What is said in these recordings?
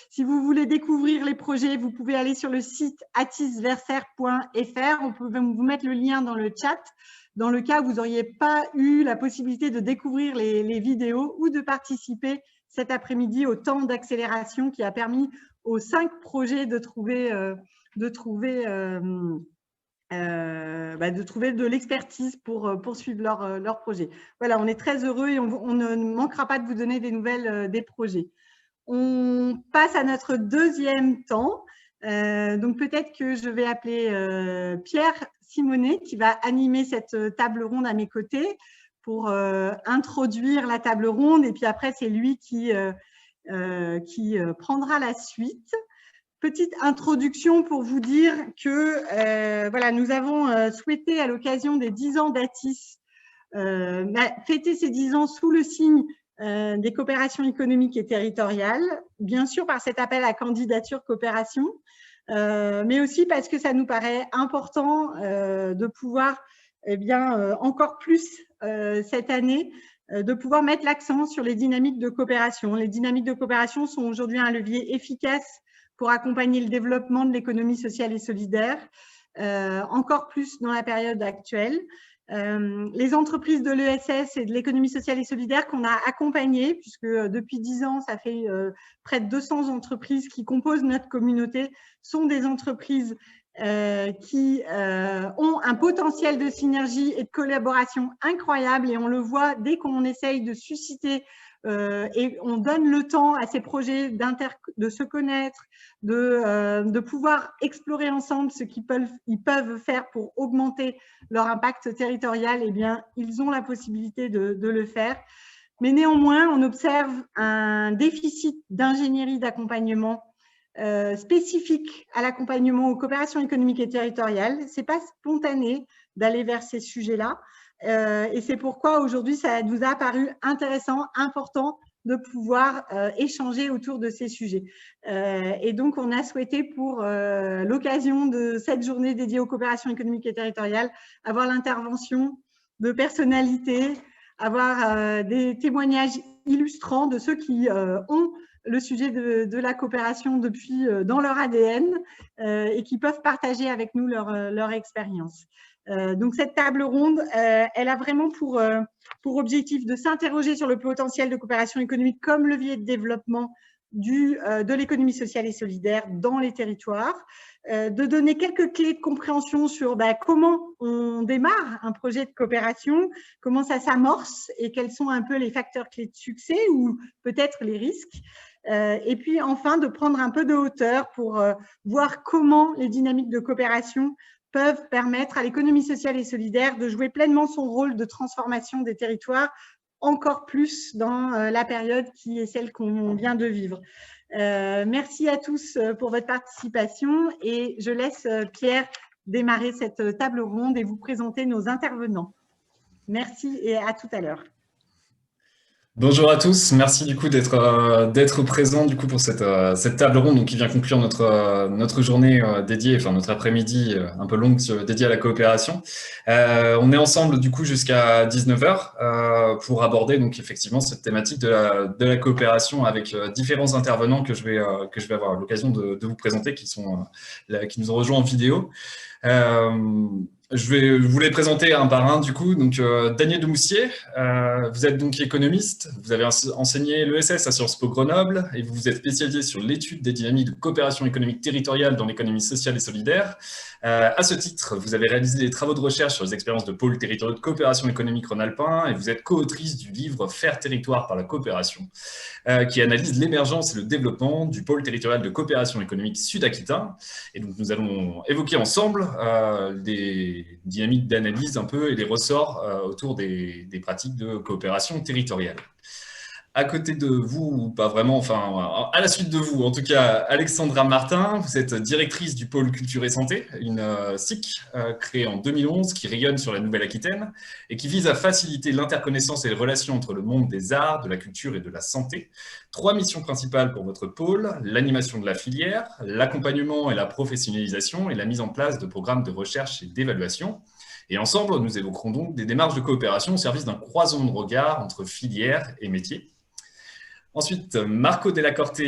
Si vous voulez découvrir les projets, vous pouvez aller sur le site atisverser.fr. On peut vous mettre le lien dans le chat, dans le cas où vous n'auriez pas eu la possibilité de découvrir les vidéos ou de participer cet après-midi au temps d'accélération qui a permis aux 5 projets de trouver de l'expertise pour poursuivre leur projet. Voilà, on est très heureux et on ne manquera pas de vous donner des nouvelles des projets. On passe à notre deuxième temps. Donc, peut-être que je vais appeler Pierre Simonet qui va animer cette table ronde à mes côtés pour introduire la table ronde. Et puis après, c'est lui qui prendra la suite. Petite introduction pour vous dire que voilà, nous avons souhaité, à l'occasion des 10 ans d'Atis, fêter ces 10 ans sous le signe des coopérations économiques et territoriales, bien sûr par cet appel à candidature coopération, mais aussi parce que ça nous paraît important de pouvoir, encore plus cette année, de pouvoir mettre l'accent sur les dynamiques de coopération. Les dynamiques de coopération sont aujourd'hui un levier efficace pour accompagner le développement de l'économie sociale et solidaire, encore plus dans la période actuelle. Les entreprises de l'ESS et de l'économie sociale et solidaire qu'on a accompagnées, puisque depuis 10 ans, ça fait près de 200 entreprises qui composent notre communauté, sont des entreprises qui ont un potentiel de synergie et de collaboration incroyable, et on le voit dès qu'on essaye de susciter et on donne le temps à ces projets de se connaître, de pouvoir explorer ensemble ce qu'ils peuvent faire pour augmenter leur impact territorial. Eh bien, ils ont la possibilité de le faire. Mais néanmoins, on observe un déficit d'ingénierie d'accompagnement spécifique à l'accompagnement aux coopérations économiques et territoriales. Ce n'est pas spontané d'aller vers ces sujets-là. Et c'est pourquoi aujourd'hui, ça nous a paru intéressant, important de pouvoir échanger autour de ces sujets. Et donc, on a souhaité, pour l'occasion de cette journée dédiée aux coopérations économiques et territoriales, avoir l'intervention de personnalités, avoir des témoignages illustrants de ceux qui ont le sujet de la coopération depuis dans leur ADN et qui peuvent partager avec nous leur expérience. Donc, cette table ronde, elle a vraiment pour objectif de s'interroger sur le potentiel de coopération économique comme levier de développement de l'économie sociale et solidaire dans les territoires, de donner quelques clés de compréhension sur comment on démarre un projet de coopération, comment ça s'amorce et quels sont un peu les facteurs clés de succès ou peut-être les risques. Et puis enfin, de prendre un peu de hauteur pour voir comment les dynamiques de coopération peuvent permettre à l'économie sociale et solidaire de jouer pleinement son rôle de transformation des territoires, encore plus dans la période qui est celle qu'on vient de vivre. Merci à tous pour votre participation et je laisse Pierre démarrer cette table ronde et vous présenter nos intervenants. Merci et à tout à l'heure. Bonjour à tous, merci du coup d'être présent du coup pour cette table ronde donc, qui vient conclure notre journée dédiée, enfin notre après-midi un peu longue dédiée à la coopération. On est ensemble du coup jusqu'à 19 h pour aborder donc effectivement cette thématique de la coopération avec différents intervenants que je vais avoir l'occasion de vous présenter qui nous ont rejoints en vidéo. Je vais vous les présenter un par un du coup. Donc, Daniel Demoustier, vous êtes donc économiste, vous avez enseigné l'ESS à Sciences Po Grenoble et vous vous êtes spécialisé sur l'étude des dynamiques de coopération économique territoriale dans l'économie sociale et solidaire. À ce titre, vous avez réalisé des travaux de recherche sur les expériences de pôles territoriaux de coopération économique rhône-alpin et vous êtes co-autrice du livre Faire territoire par la coopération, qui analyse l'émergence et le développement du pôle territorial de coopération économique sud-aquitain. Et donc, nous allons évoquer ensemble des dynamiques d'analyse un peu et les ressorts autour des pratiques de coopération territoriale. À côté de vous, pas vraiment, enfin, à la suite de vous, en tout cas, Alexandra Martin, vous êtes directrice du pôle Culture et Santé, une SIC créée en 2011 qui rayonne sur la Nouvelle-Aquitaine et qui vise à faciliter l'interconnaissance et les relations entre le monde des arts, de la culture et de la santé. 3 missions principales pour votre pôle: l'animation de la filière, l'accompagnement et la professionnalisation et la mise en place de programmes de recherche et d'évaluation. Et ensemble, nous évoquerons donc des démarches de coopération au service d'un croisement de regard entre filières et métiers. Ensuite, Marco Della Corte,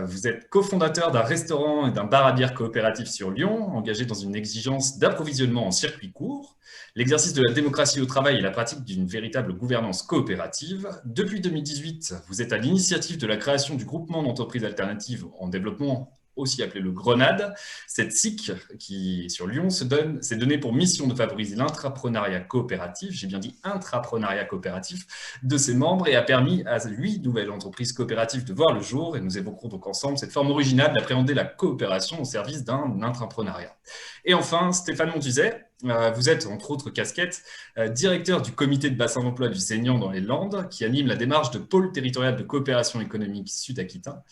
vous êtes cofondateur d'un restaurant et d'un bar à bière coopératif sur Lyon, engagé dans une exigence d'approvisionnement en circuit court, l'exercice de la démocratie au travail et la pratique d'une véritable gouvernance coopérative. Depuis 2018, vous êtes à l'initiative de la création du groupement d'entreprises alternatives en développement, aussi appelé le Grenade. Cette SIC, qui sur Lyon, s'est donnée pour mission de favoriser l'intrapreneuriat coopératif, j'ai bien dit intrapreneuriat coopératif, de ses membres et a permis à 8 nouvelles entreprises coopératives de voir le jour. Et nous évoquerons donc ensemble cette forme originale d'appréhender la coopération au service d'un intrapreneuriat. Et enfin, Stéphane Montuzet, vous êtes, entre autres casquettes, directeur du comité de bassin d'emploi du Seignan dans les Landes, qui anime la démarche de pôle territorial de coopération économique sud-aquitain.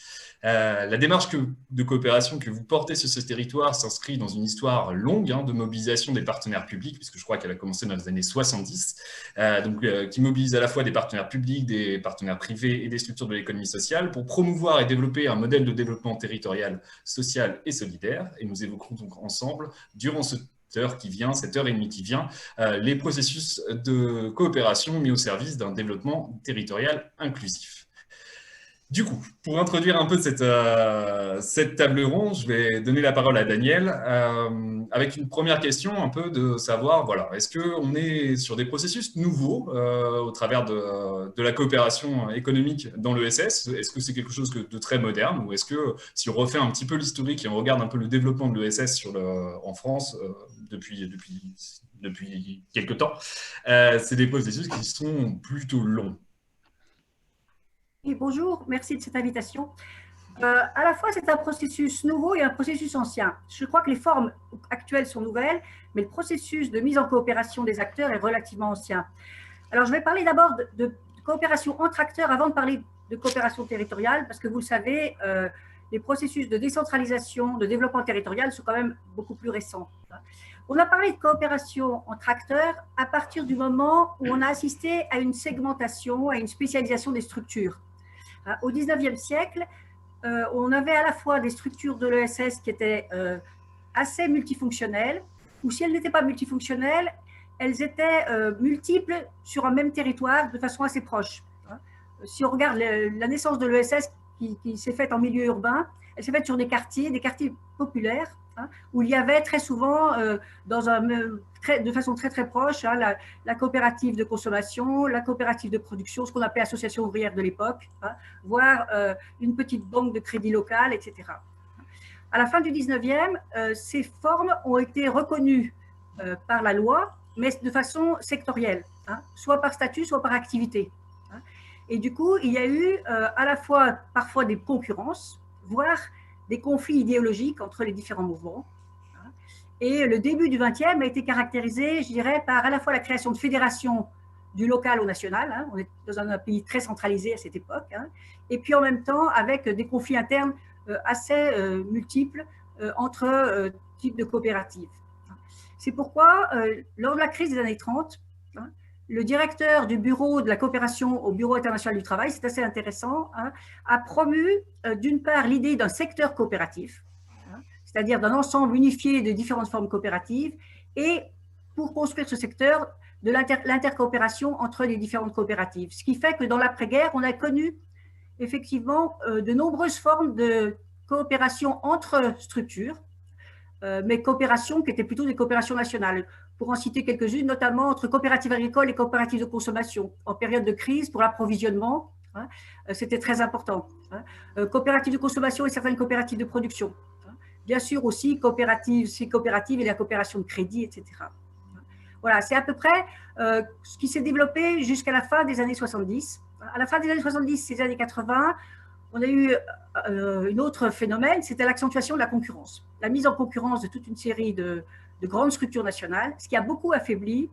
La démarche de coopération que vous portez sur ce territoire s'inscrit dans une histoire longue de mobilisation des partenaires publics, puisque je crois qu'elle a commencé dans les années 70, qui mobilise à la fois des partenaires publics, des partenaires privés et des structures de l'économie sociale pour promouvoir et développer un modèle de développement territorial, social et solidaire. Et nous évoquerons donc ensemble, durant cette heure et demie qui vient, les processus de coopération mis au service d'un développement territorial inclusif. Du coup, pour introduire un peu cette table ronde, je vais donner la parole à Daniel avec une première question un peu de savoir, voilà, est-ce qu'on est sur des processus nouveaux au travers de la coopération économique dans l'ESS? Est-ce que c'est quelque chose de très moderne ou est-ce que si on refait un petit peu l'historique et on regarde un peu le développement de l'ESS en France depuis quelques temps, c'est des processus qui sont plutôt longs? Et bonjour, merci de cette invitation. À la fois, c'est un processus nouveau et un processus ancien. Je crois que les formes actuelles sont nouvelles, mais le processus de mise en coopération des acteurs est relativement ancien. Alors, je vais parler d'abord de coopération entre acteurs avant de parler de coopération territoriale, parce que vous le savez, les processus de décentralisation, de développement territorial sont quand même beaucoup plus récents. On a parlé de coopération entre acteurs à partir du moment où on a assisté à une segmentation, à une spécialisation des structures. Au 19e siècle, on avait à la fois des structures de l'ESS qui étaient assez multifonctionnelles, ou si elles n'étaient pas multifonctionnelles, elles étaient multiples sur un même territoire de façon assez proche. Si on regarde la naissance de l'ESS qui s'est faite en milieu urbain, elle s'est faite sur des quartiers populaires, où il y avait très souvent, de façon très très proche, la coopérative de consommation, la coopérative de production, ce qu'on appelait association ouvrière de l'époque, voire une petite banque de crédit locale, etc. À la fin du 19e, ces formes ont été reconnues par la loi, mais de façon sectorielle, soit par statut, soit par activité. Et du coup, il y a eu à la fois parfois des concurrences, voire des conflits idéologiques entre les différents mouvements. Et le début du XXe a été caractérisé, je dirais, par à la fois la création de fédérations du local au national, on est dans un pays très centralisé à cette époque, et puis en même temps avec des conflits internes assez multiples entre types de coopératives. C'est pourquoi, lors de la crise des années 30, le directeur du bureau de la coopération au Bureau international du travail, c'est assez intéressant, a promu d'une part l'idée d'un secteur coopératif, c'est-à-dire d'un ensemble unifié de différentes formes coopératives, et pour construire ce secteur, de l'intercoopération entre les différentes coopératives. Ce qui fait que dans l'après-guerre, on a connu effectivement de nombreuses formes de coopération entre structures, mais coopérations qui étaient plutôt des coopérations nationales. Pour en citer quelques-unes, notamment entre coopératives agricoles et coopératives de consommation. En période de crise, pour l'approvisionnement, c'était très important. Coopératives de consommation et certaines coopératives de production. Bien sûr aussi, ces coopératives et la coopération de crédit, etc. Voilà, c'est à peu près ce qui s'est développé jusqu'à la fin des années 70. À la fin des années 70, ces années 80, on a eu un autre phénomène, c'était l'accentuation de la concurrence. La mise en concurrence de toute une série de grandes structures nationales, ce qui a beaucoup affaibli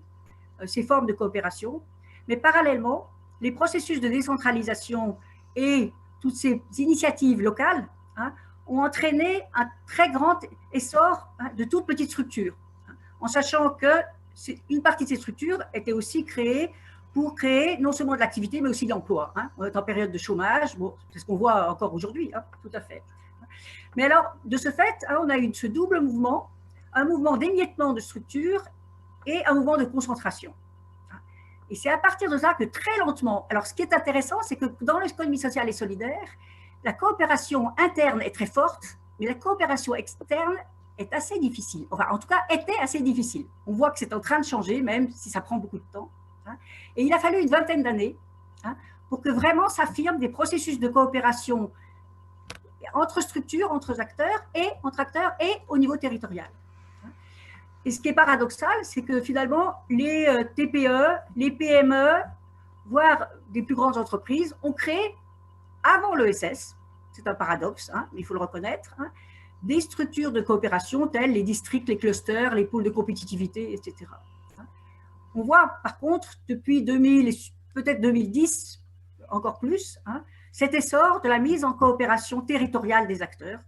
ces formes de coopération. Mais parallèlement, les processus de décentralisation et toutes ces initiatives locales ont entraîné un très grand essor de toutes petites structures, en sachant que une partie de ces structures était aussi créée pour créer non seulement de l'activité, mais aussi de l'emploi. On est en période de chômage, bon, c'est ce qu'on voit encore aujourd'hui, tout à fait. Mais alors, de ce fait, on a eu ce double mouvement, un mouvement d'émiettement de structures et un mouvement de concentration. Et c'est à partir de ça que très lentement, alors ce qui est intéressant, c'est que dans l'économie sociale et solidaire, la coopération interne est très forte, mais la coopération externe est assez difficile. Enfin, en tout cas, était assez difficile. On voit que c'est en train de changer, même si ça prend beaucoup de temps. Et il a fallu une vingtaine d'années pour que vraiment s'affirment des processus de coopération entre structures, entre acteurs et au niveau territorial. Et ce qui est paradoxal, c'est que finalement, les TPE, les PME, voire des plus grandes entreprises, ont créé, avant l'ESS, c'est un paradoxe, mais il faut le reconnaître, des structures de coopération telles les districts, les clusters, les pôles de compétitivité, etc. On voit par contre, depuis 2000, peut-être 2010, encore plus, cet essor de la mise en coopération territoriale des acteurs.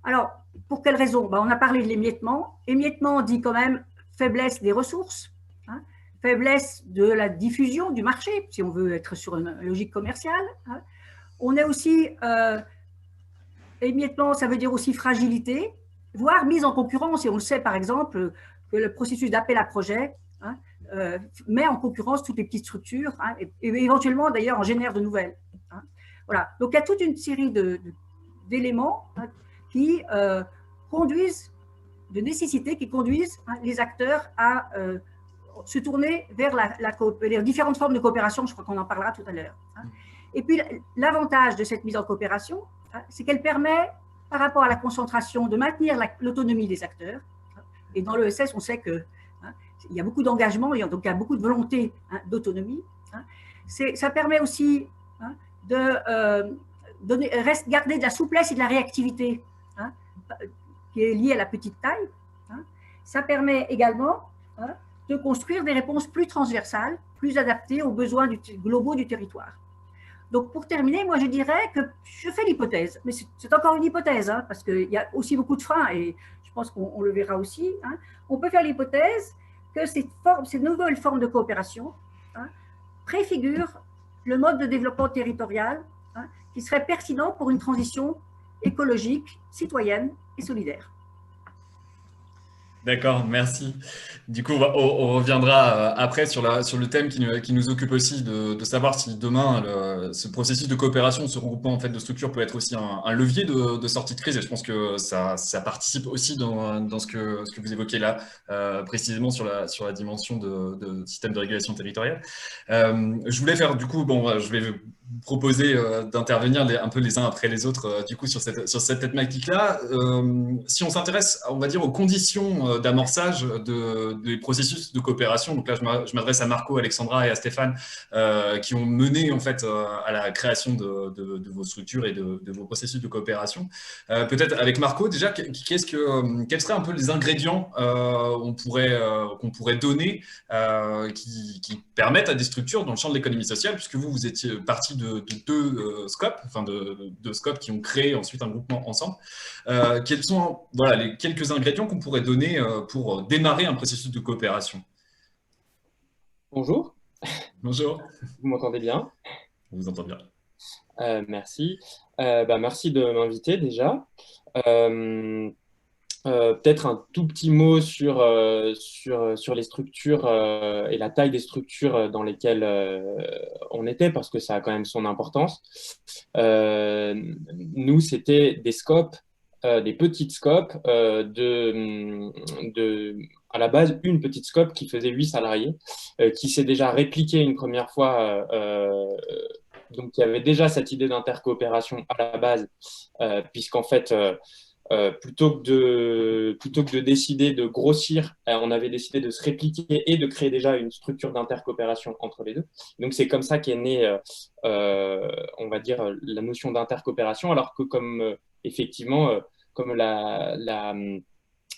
Alors, pour quelles raisons? On a parlé de l'émiettement. Émiettement dit quand même faiblesse des ressources, faiblesse de la diffusion du marché, si on veut être sur une logique commerciale. On est aussi, émiettement, ça veut dire aussi fragilité, voire mise en concurrence. Et on le sait par exemple que le processus d'appel à projet met en concurrence toutes les petites structures et éventuellement d'ailleurs en génère de nouvelles. Voilà. Donc il y a toute une série d'éléments qui conduisent, de nécessités qui conduisent les acteurs à se tourner vers les différentes formes de coopération. Je crois qu'on en parlera tout à l'heure. Et puis l'avantage de cette mise en coopération, c'est qu'elle permet, par rapport à la concentration, de maintenir l'autonomie des acteurs. Et dans l'ESS, on sait que il y a beaucoup d'engagement, donc il y a beaucoup de volonté d'autonomie. Ça permet aussi de garder de la souplesse et de la réactivité qui est liée à la petite taille. Ça permet également de construire des réponses plus transversales, plus adaptées aux besoins globaux du territoire. Donc pour terminer, moi je dirais que je fais l'hypothèse, mais c'est encore une hypothèse, parce qu'il y a aussi beaucoup de freins et je pense qu'on le verra aussi. On peut faire l'hypothèse que ces nouvelles formes de coopération préfigurent le mode de développement territorial qui serait pertinent pour une transition écologique, citoyenne et solidaire. D'accord, merci. Du coup, on reviendra après sur le thème qui nous occupe aussi, de savoir si demain, ce processus de coopération, ce regroupement en fait, de structures peut être aussi un levier de sortie de crise. Et je pense que ça participe aussi dans ce que vous évoquez là, précisément sur la dimension de système de régulation territoriale. Je voulais faire, du coup, je vais vous proposer d'intervenir un peu les uns après les autres du coup sur cette thématique-là. Si on s'intéresse, on va dire, aux conditions d'amorçage des processus de coopération, donc là je m'adresse à Marco, Alexandra et à Stéphane qui ont mené en fait à la création de vos structures et de vos processus de coopération. Peut-être avec Marco déjà, quels seraient un peu les ingrédients qu'on pourrait donner qui permettent à des structures dans le champ de l'économie sociale, puisque vous étiez parti de deux scopes, enfin de scopes qui ont créé ensuite un groupement ensemble. Quels sont les quelques ingrédients qu'on pourrait donner pour démarrer un processus de coopération? Bonjour. Bonjour. Vous m'entendez bien? On vous entend bien. Merci. Merci de m'inviter déjà. Peut-être un tout petit mot sur les structures et la taille des structures dans lesquelles on était, parce que ça a quand même son importance. Nous, c'était des scopes, des petites scopes, à la base, une petite scope qui faisait 8 salariés, qui s'est déjà répliquée une première fois. Donc, il y avait déjà cette idée d'intercoopération à la base, puisqu'en fait, plutôt que de décider de grossir, on avait décidé de se répliquer et de créer déjà une structure d'intercoopération entre les deux. Donc, c'est comme ça qu'est née, on va dire, la notion d'intercoopération, alors que effectivement, comme l'a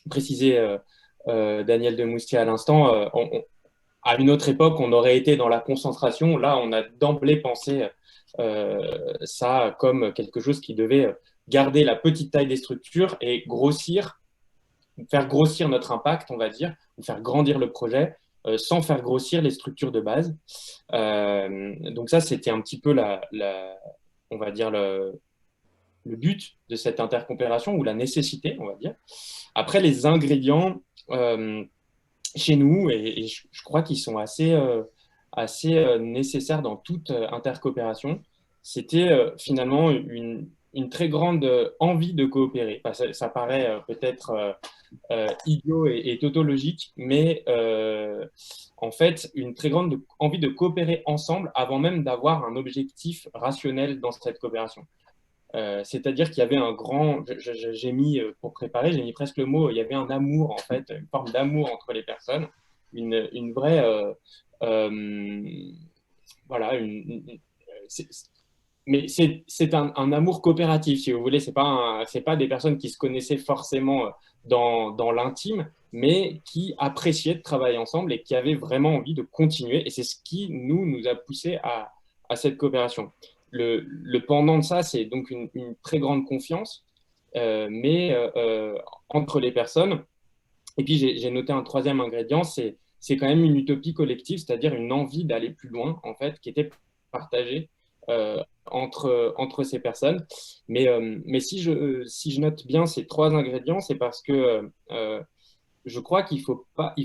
précisé Daniel Demoustier à l'instant, à une autre époque, on aurait été dans la concentration. Là, on a d'emblée pensé ça comme quelque chose qui devait garder la petite taille des structures et faire grossir notre impact, on va dire, ou faire grandir le projet sans faire grossir les structures de base. Donc ça, c'était un petit peu on va dire le but de cette intercoopération, ou la nécessité, on va dire. Après, les ingrédients, chez nous, et je crois qu'ils sont assez nécessaires dans toute intercoopération. C'était finalement une très grande envie de coopérer. Enfin, ça paraît peut-être idiot et tautologique, mais en fait, une très grande envie de coopérer ensemble avant même d'avoir un objectif rationnel dans cette coopération. C'est-à-dire qu'il y avait un grand, j'ai mis, pour préparer, j'ai mis presque le mot, il y avait un amour, en fait, une forme d'amour entre les personnes, une vraie, voilà, mais c'est un amour coopératif, si vous voulez. C'est pas des personnes qui se connaissaient forcément dans l'intime, mais qui appréciaient de travailler ensemble et qui avaient vraiment envie de continuer. Et c'est ce qui nous a poussé à cette coopération. Le pendant de ça, c'est donc une très grande confiance, mais entre les personnes. Et puis, j'ai noté un troisième ingrédient, c'est quand même une utopie collective, c'est-à-dire une envie d'aller plus loin, en fait, qui était partagée entre ces personnes. Mais si je note bien ces trois ingrédients, c'est parce que je crois il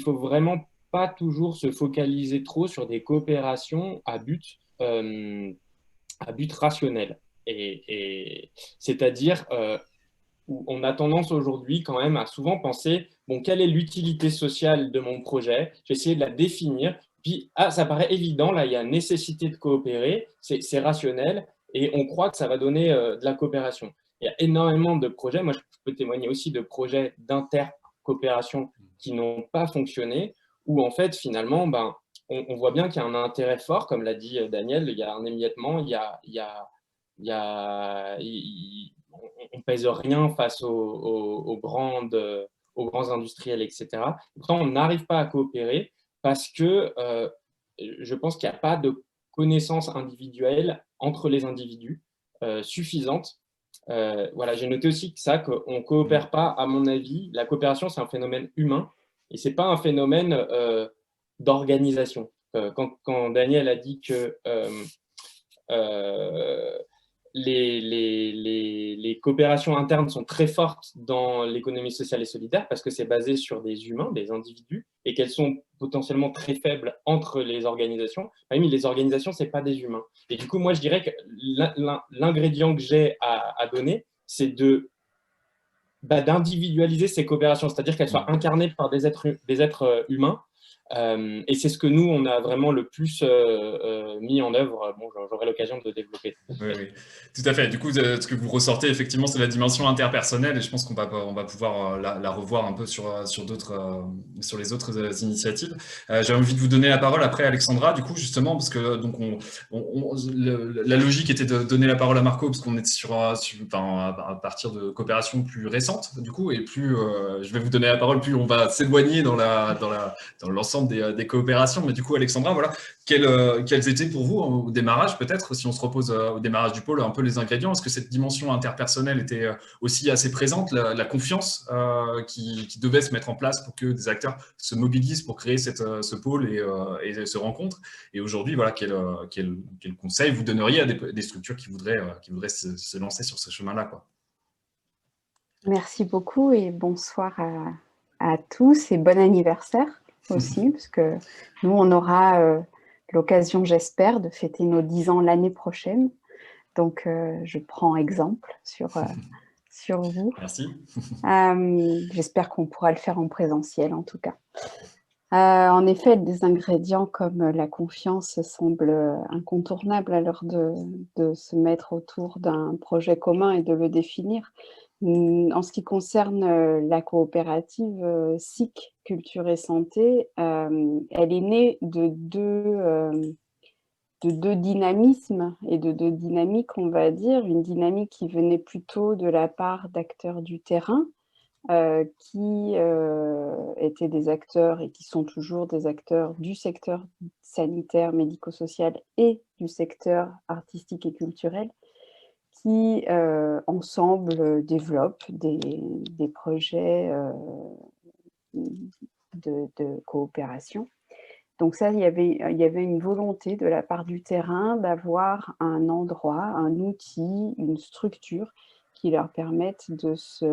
faut vraiment pas toujours se focaliser trop sur des coopérations à but rationnel. Et c'est-à-dire où on a tendance aujourd'hui quand même à souvent penser, bon, quelle est l'utilité sociale de mon projet? J'ai essayé de la définir. Puis, ah, ça paraît évident, là, il y a nécessité de coopérer, c'est rationnel, et on croit que ça va donner de la coopération. Il y a énormément de projets, moi je peux témoigner aussi de projets d'intercoopération qui n'ont pas fonctionné, où en fait, finalement, ben, on voit bien qu'il y a un intérêt fort, comme l'a dit Daniel, il y a un émiettement, il y a, on pèse rien face aux grands industriels, etc. Pourtant, on n'arrive pas à coopérer parce que je pense qu'il n'y a pas de connaissances individuelles entre les individus suffisantes. Voilà, j'ai noté aussi que ça, qu'on ne coopère pas, à mon avis. La coopération, c'est un phénomène humain et ce n'est pas un phénomène d'organisation. Quand Daniel a dit que les coopérations internes sont très fortes dans l'économie sociale et solidaire parce que c'est basé sur des humains, des individus, et qu'elles sont potentiellement très faibles entre les organisations. Mais les organisations, ce n'est pas des humains. Et du coup, moi, je dirais que l'ingrédient que j'ai à donner, c'est d'individualiser ces coopérations, c'est-à-dire qu'elles soient incarnées par des êtres humains. Et c'est ce que nous, on a vraiment le plus mis en œuvre. Bon, j'aurai l'occasion de développer. Oui, oui, tout à fait. Du coup, ce que vous ressortez, effectivement, c'est la dimension interpersonnelle et je pense on va pouvoir la revoir un peu sur les autres initiatives. J'ai envie de vous donner la parole après, Alexandra, du coup, justement, parce que donc la logique était de donner la parole à Marco parce qu'on était à partir de coopérations plus récentes, du coup, et plus je vais vous donner la parole, plus on va s'éloigner dans l'ensemble des coopérations. Mais du coup, Alexandra, voilà, quels étaient pour vous, au démarrage, peut-être, si on se repose au démarrage du pôle, un peu les ingrédients? Est-ce que cette dimension interpersonnelle était aussi assez présente, la confiance qui devait se mettre en place pour que des acteurs se mobilisent pour créer ce pôle et se rencontrent? Et aujourd'hui, voilà, quel conseil vous donneriez à des structures qui voudraient se lancer sur ce chemin-là, quoi? Merci beaucoup et bonsoir à tous et bon anniversaire aussi, parce que nous, on aura l'occasion, j'espère, de fêter nos 10 ans l'année prochaine. Donc, je prends exemple sur vous. Merci. J'espère qu'on pourra le faire en présentiel, en tout cas. En effet, des ingrédients comme la confiance semblent incontournables à l'heure de se mettre autour d'un projet commun et de le définir. En ce qui concerne la coopérative SIC Culture et Santé, elle est née de deux dynamismes et de deux dynamiques, on va dire. Une dynamique qui venait plutôt de la part d'acteurs du terrain, qui étaient des acteurs et qui sont toujours des acteurs du secteur sanitaire, médico-social et du secteur artistique et culturel, qui ensemble développent des projets de coopération. Donc ça, il y avait une volonté de la part du terrain d'avoir un endroit, un outil, une structure qui leur permettent de se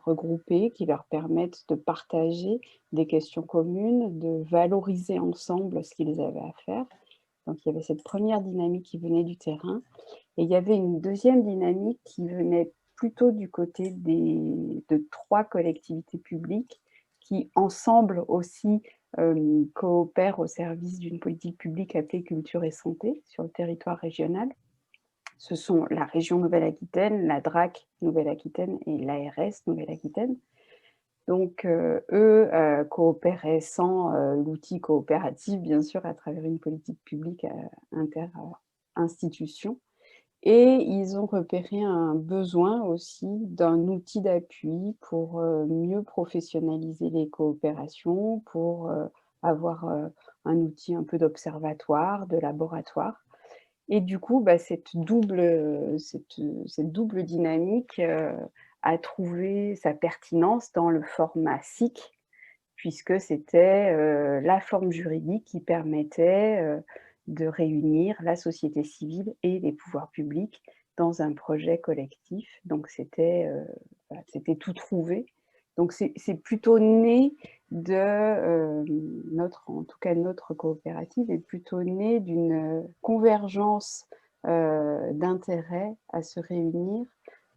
regrouper, qui leur permettent de partager des questions communes, de valoriser ensemble ce qu'ils avaient à faire. Donc, il y avait cette première dynamique qui venait du terrain. Et il y avait une deuxième dynamique qui venait plutôt du côté de 3 collectivités publiques qui, ensemble aussi, coopèrent au service d'une politique publique appelée Culture et Santé sur le territoire régional. Ce sont la région Nouvelle-Aquitaine, la DRAC Nouvelle-Aquitaine et l'ARS Nouvelle-Aquitaine. Donc, eux coopéraient sans l'outil coopératif, bien sûr, à travers une politique publique inter-institution. Et ils ont repéré un besoin aussi d'un outil d'appui pour mieux professionnaliser les coopérations, pour avoir un outil un peu d'observatoire, de laboratoire. Et du coup, cette double dynamique a trouvé sa pertinence dans le format SIC, puisque c'était la forme juridique qui permettait de réunir la société civile et les pouvoirs publics dans un projet collectif. Donc, c'était tout trouvé. Donc, c'est plutôt né de notre coopérative est plutôt née d'une convergence d'intérêts à se réunir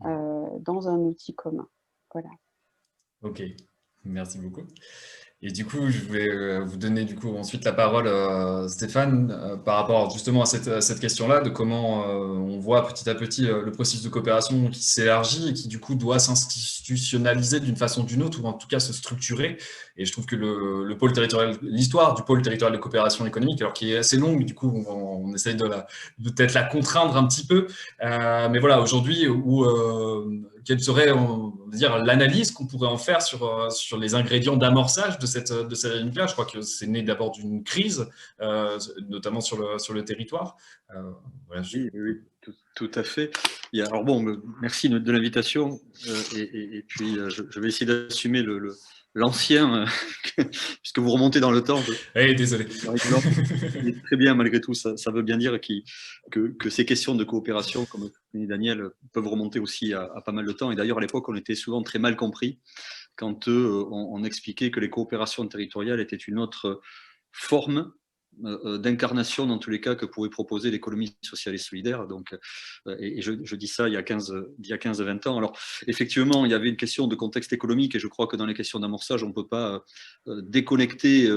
dans un outil commun. Voilà. Ok, merci beaucoup. Et du coup, je vais vous donner du coup ensuite la parole, Stéphane, par rapport justement à cette question-là, de comment on voit petit à petit le processus de coopération qui s'élargit et qui du coup doit s'institutionnaliser d'une façon ou d'une autre, ou en tout cas se structurer. Et je trouve que le pôle territorial, l'histoire du pôle territorial de coopération économique, alors qui est assez longue, du coup on essaye de peut-être la contraindre un petit peu, mais voilà, aujourd'hui, quelle serait, on va dire, l'analyse qu'on pourrait en faire sur les ingrédients d'amorçage de cette dynamique-là. Je crois que c'est né d'abord d'une crise, notamment sur le territoire. Voilà, oui, tout à fait. Alors bon, merci de l'invitation. Et puis, je vais essayer d'assumer l'ancien, puisque vous remontez dans le temps. Désolé. Très bien, malgré tout, ça veut bien dire que ces questions de coopération, comme dit Daniel, peuvent remonter aussi à pas mal de temps. Et d'ailleurs, à l'époque, on était souvent très mal compris quand on expliquait que les coopérations territoriales étaient une autre forme d'incarnation, dans tous les cas, que pourrait proposer l'économie sociale et solidaire. Donc, et je dis ça il y a 15-20 ans. Alors, effectivement, il y avait une question de contexte économique, et je crois que dans les questions d'amorçage, on ne peut pas déconnecter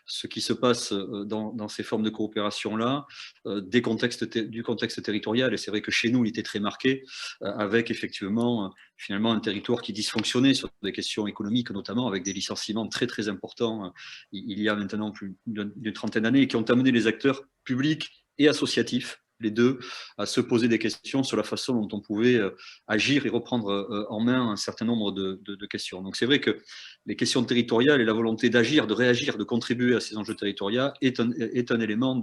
ce qui se passe dans ces formes de coopération-là du contexte territorial. Et c'est vrai que chez nous, il était très marqué, avec effectivement, finalement, un territoire qui dysfonctionnait sur des questions économiques, notamment avec des licenciements très, très importants il y a maintenant plus d'une trentaine d'années, qui ont amené les acteurs publics et associatifs, les deux, à se poser des questions sur la façon dont on pouvait agir et reprendre en main un certain nombre de questions. Donc c'est vrai que les questions territoriales et la volonté d'agir, de réagir, de contribuer à ces enjeux territoriaux est un élément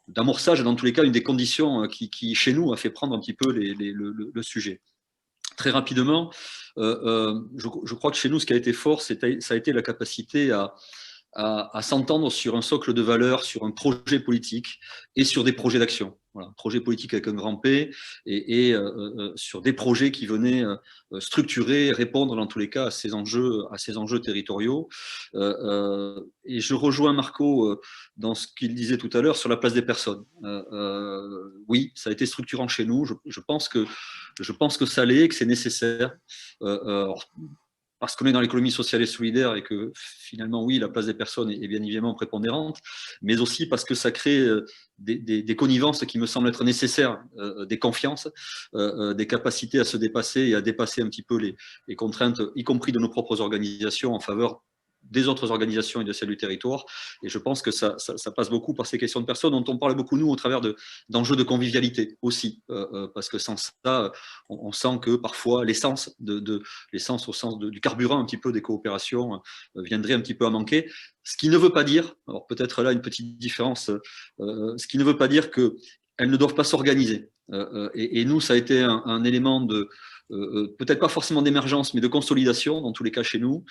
d'amorçage, dans tous les cas, une des conditions qui, chez nous, a fait prendre un petit peu le sujet. Très rapidement, je crois que chez nous, ce qui a été fort, ça a été la capacité à s'entendre sur un socle de valeurs, sur un projet politique et sur des projets d'action. Voilà, projet politique avec un grand P et sur des projets qui venaient structurer, répondre dans tous les cas à ces enjeux territoriaux. Et je rejoins Marco dans ce qu'il disait tout à l'heure sur la place des personnes. Oui, ça a été structurant chez nous. Je pense que ça l'est, que c'est nécessaire. Parce qu'on est dans l'économie sociale et solidaire et que finalement, oui, la place des personnes est bien évidemment prépondérante, mais aussi parce que ça crée des connivences qui me semblent être nécessaires, des confiances, des capacités à se dépasser et à dépasser un petit peu les contraintes, y compris de nos propres organisations, en faveur des autres organisations et de celles du territoire. Et je pense que ça passe beaucoup par ces questions de personnes dont on parle beaucoup, nous, au travers d'enjeux de convivialité aussi. Parce que sans ça, on sent que parfois l'essence, l'essence au sens du carburant un petit peu des coopérations viendrait un petit peu à manquer. Ce qui ne veut pas dire, alors peut-être là une petite différence, ce qui ne veut pas dire qu'elles ne doivent pas s'organiser. Et nous, ça a été un élément peut-être pas forcément d'émergence, mais de consolidation, dans tous les cas chez nous,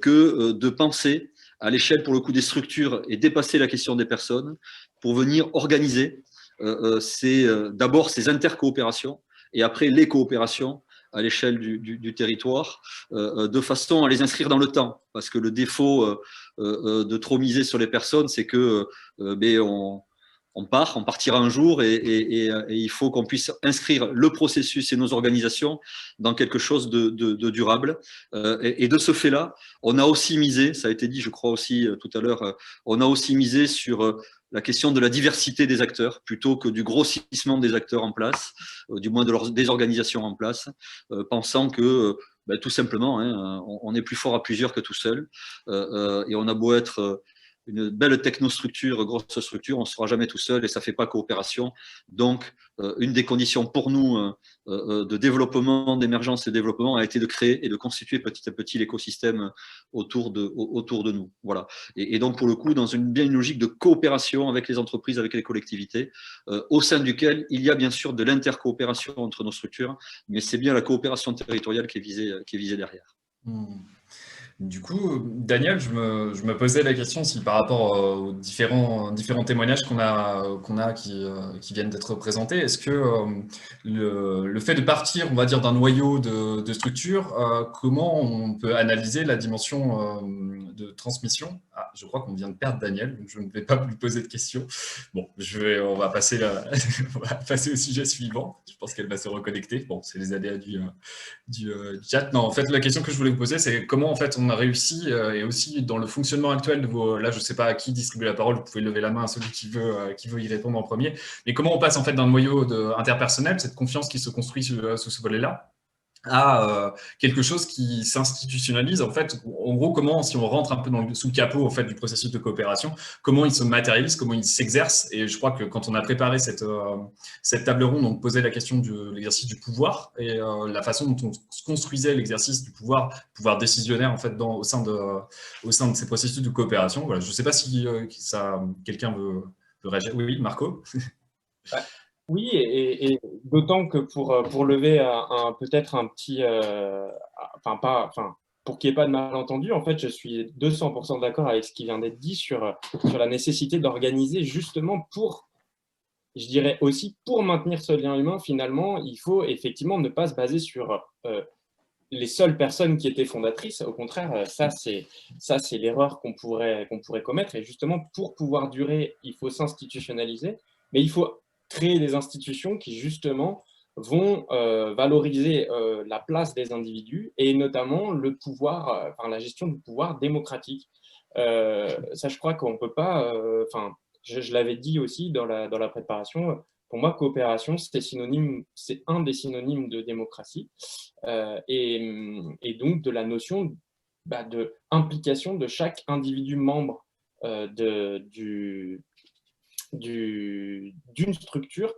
que de penser à l'échelle, pour le coup, des structures et dépasser la question des personnes pour venir organiser d'abord ces intercoopérations et après les coopérations à l'échelle du territoire, de façon à les inscrire dans le temps. Parce que le défaut de trop miser sur les personnes, c'est que on partira un jour et il faut qu'on puisse inscrire le processus et nos organisations dans quelque chose de durable. Et de ce fait-là, on a aussi misé, ça a été dit je crois aussi tout à l'heure, on a aussi misé sur la question de la diversité des acteurs plutôt que du grossissement des acteurs en place, du moins des organisations en place, pensant que tout simplement, hein, on est plus fort à plusieurs que tout seul, et on a beau être une belle technostructure, grosse structure, on ne sera jamais tout seul et ça ne fait pas coopération. Donc, une des conditions pour nous de développement, d'émergence et de développement a été de créer et de constituer petit à petit l'écosystème autour de nous. Voilà. Et donc, pour le coup, dans bien une logique de coopération avec les entreprises, avec les collectivités, au sein duquel il y a bien sûr de l'intercoopération entre nos structures, mais c'est bien la coopération territoriale qui est visée derrière. Du coup, Daniel, je me posais la question si par rapport aux différents témoignages qu'on a qui viennent d'être présentés, est-ce que le fait de partir, on va dire, d'un noyau de structure, comment on peut analyser la dimension de transmission? Ah, je crois qu'on vient de perdre Daniel, donc je ne vais pas lui poser de questions. Bon, on va passer au sujet suivant. Je pense qu'elle va se reconnecter. Bon, c'est les aléas du chat. Non, en fait, la question que je voulais vous poser, c'est comment en fait on a réussi, et aussi dans le fonctionnement actuel de vos. Là, je ne sais pas à qui distribuer la parole, vous pouvez lever la main à celui qui veut y répondre en premier. Mais comment on passe en fait d'un noyau interpersonnel, cette confiance qui se construit sous ce volet-là, à quelque chose qui s'institutionnalise. En fait, en gros, comment, si on rentre un peu sous le capot en fait, du processus de coopération, comment il se matérialise, comment il s'exerce. Et je crois que quand on a préparé cette table ronde, on posait la question de l'exercice du pouvoir et la façon dont on construisait l'exercice du pouvoir décisionnaire en fait, au sein de ces processus de coopération. Voilà, je ne sais pas si quelqu'un veut réagir. Oui, Marco. Oui, et d'autant que pour lever peut-être un petit, pour qu'il n'y ait pas de malentendu, en fait, je suis 200% d'accord avec ce qui vient d'être dit sur la nécessité d'organiser justement je dirais aussi pour maintenir ce lien humain. Finalement, il faut effectivement ne pas se baser sur les seules personnes qui étaient fondatrices. Au contraire, ça c'est l'erreur qu'on pourrait commettre. Et justement, pour pouvoir durer, il faut s'institutionnaliser, mais il faut créer des institutions qui, justement, vont valoriser la place des individus et notamment le pouvoir, la gestion du pouvoir démocratique. Ça, je crois qu'on ne peut pas... je l'avais dit aussi dans la préparation, pour moi, coopération, c'est un des synonymes de démocratie et donc de la notion de implication de chaque individu membre d'une structure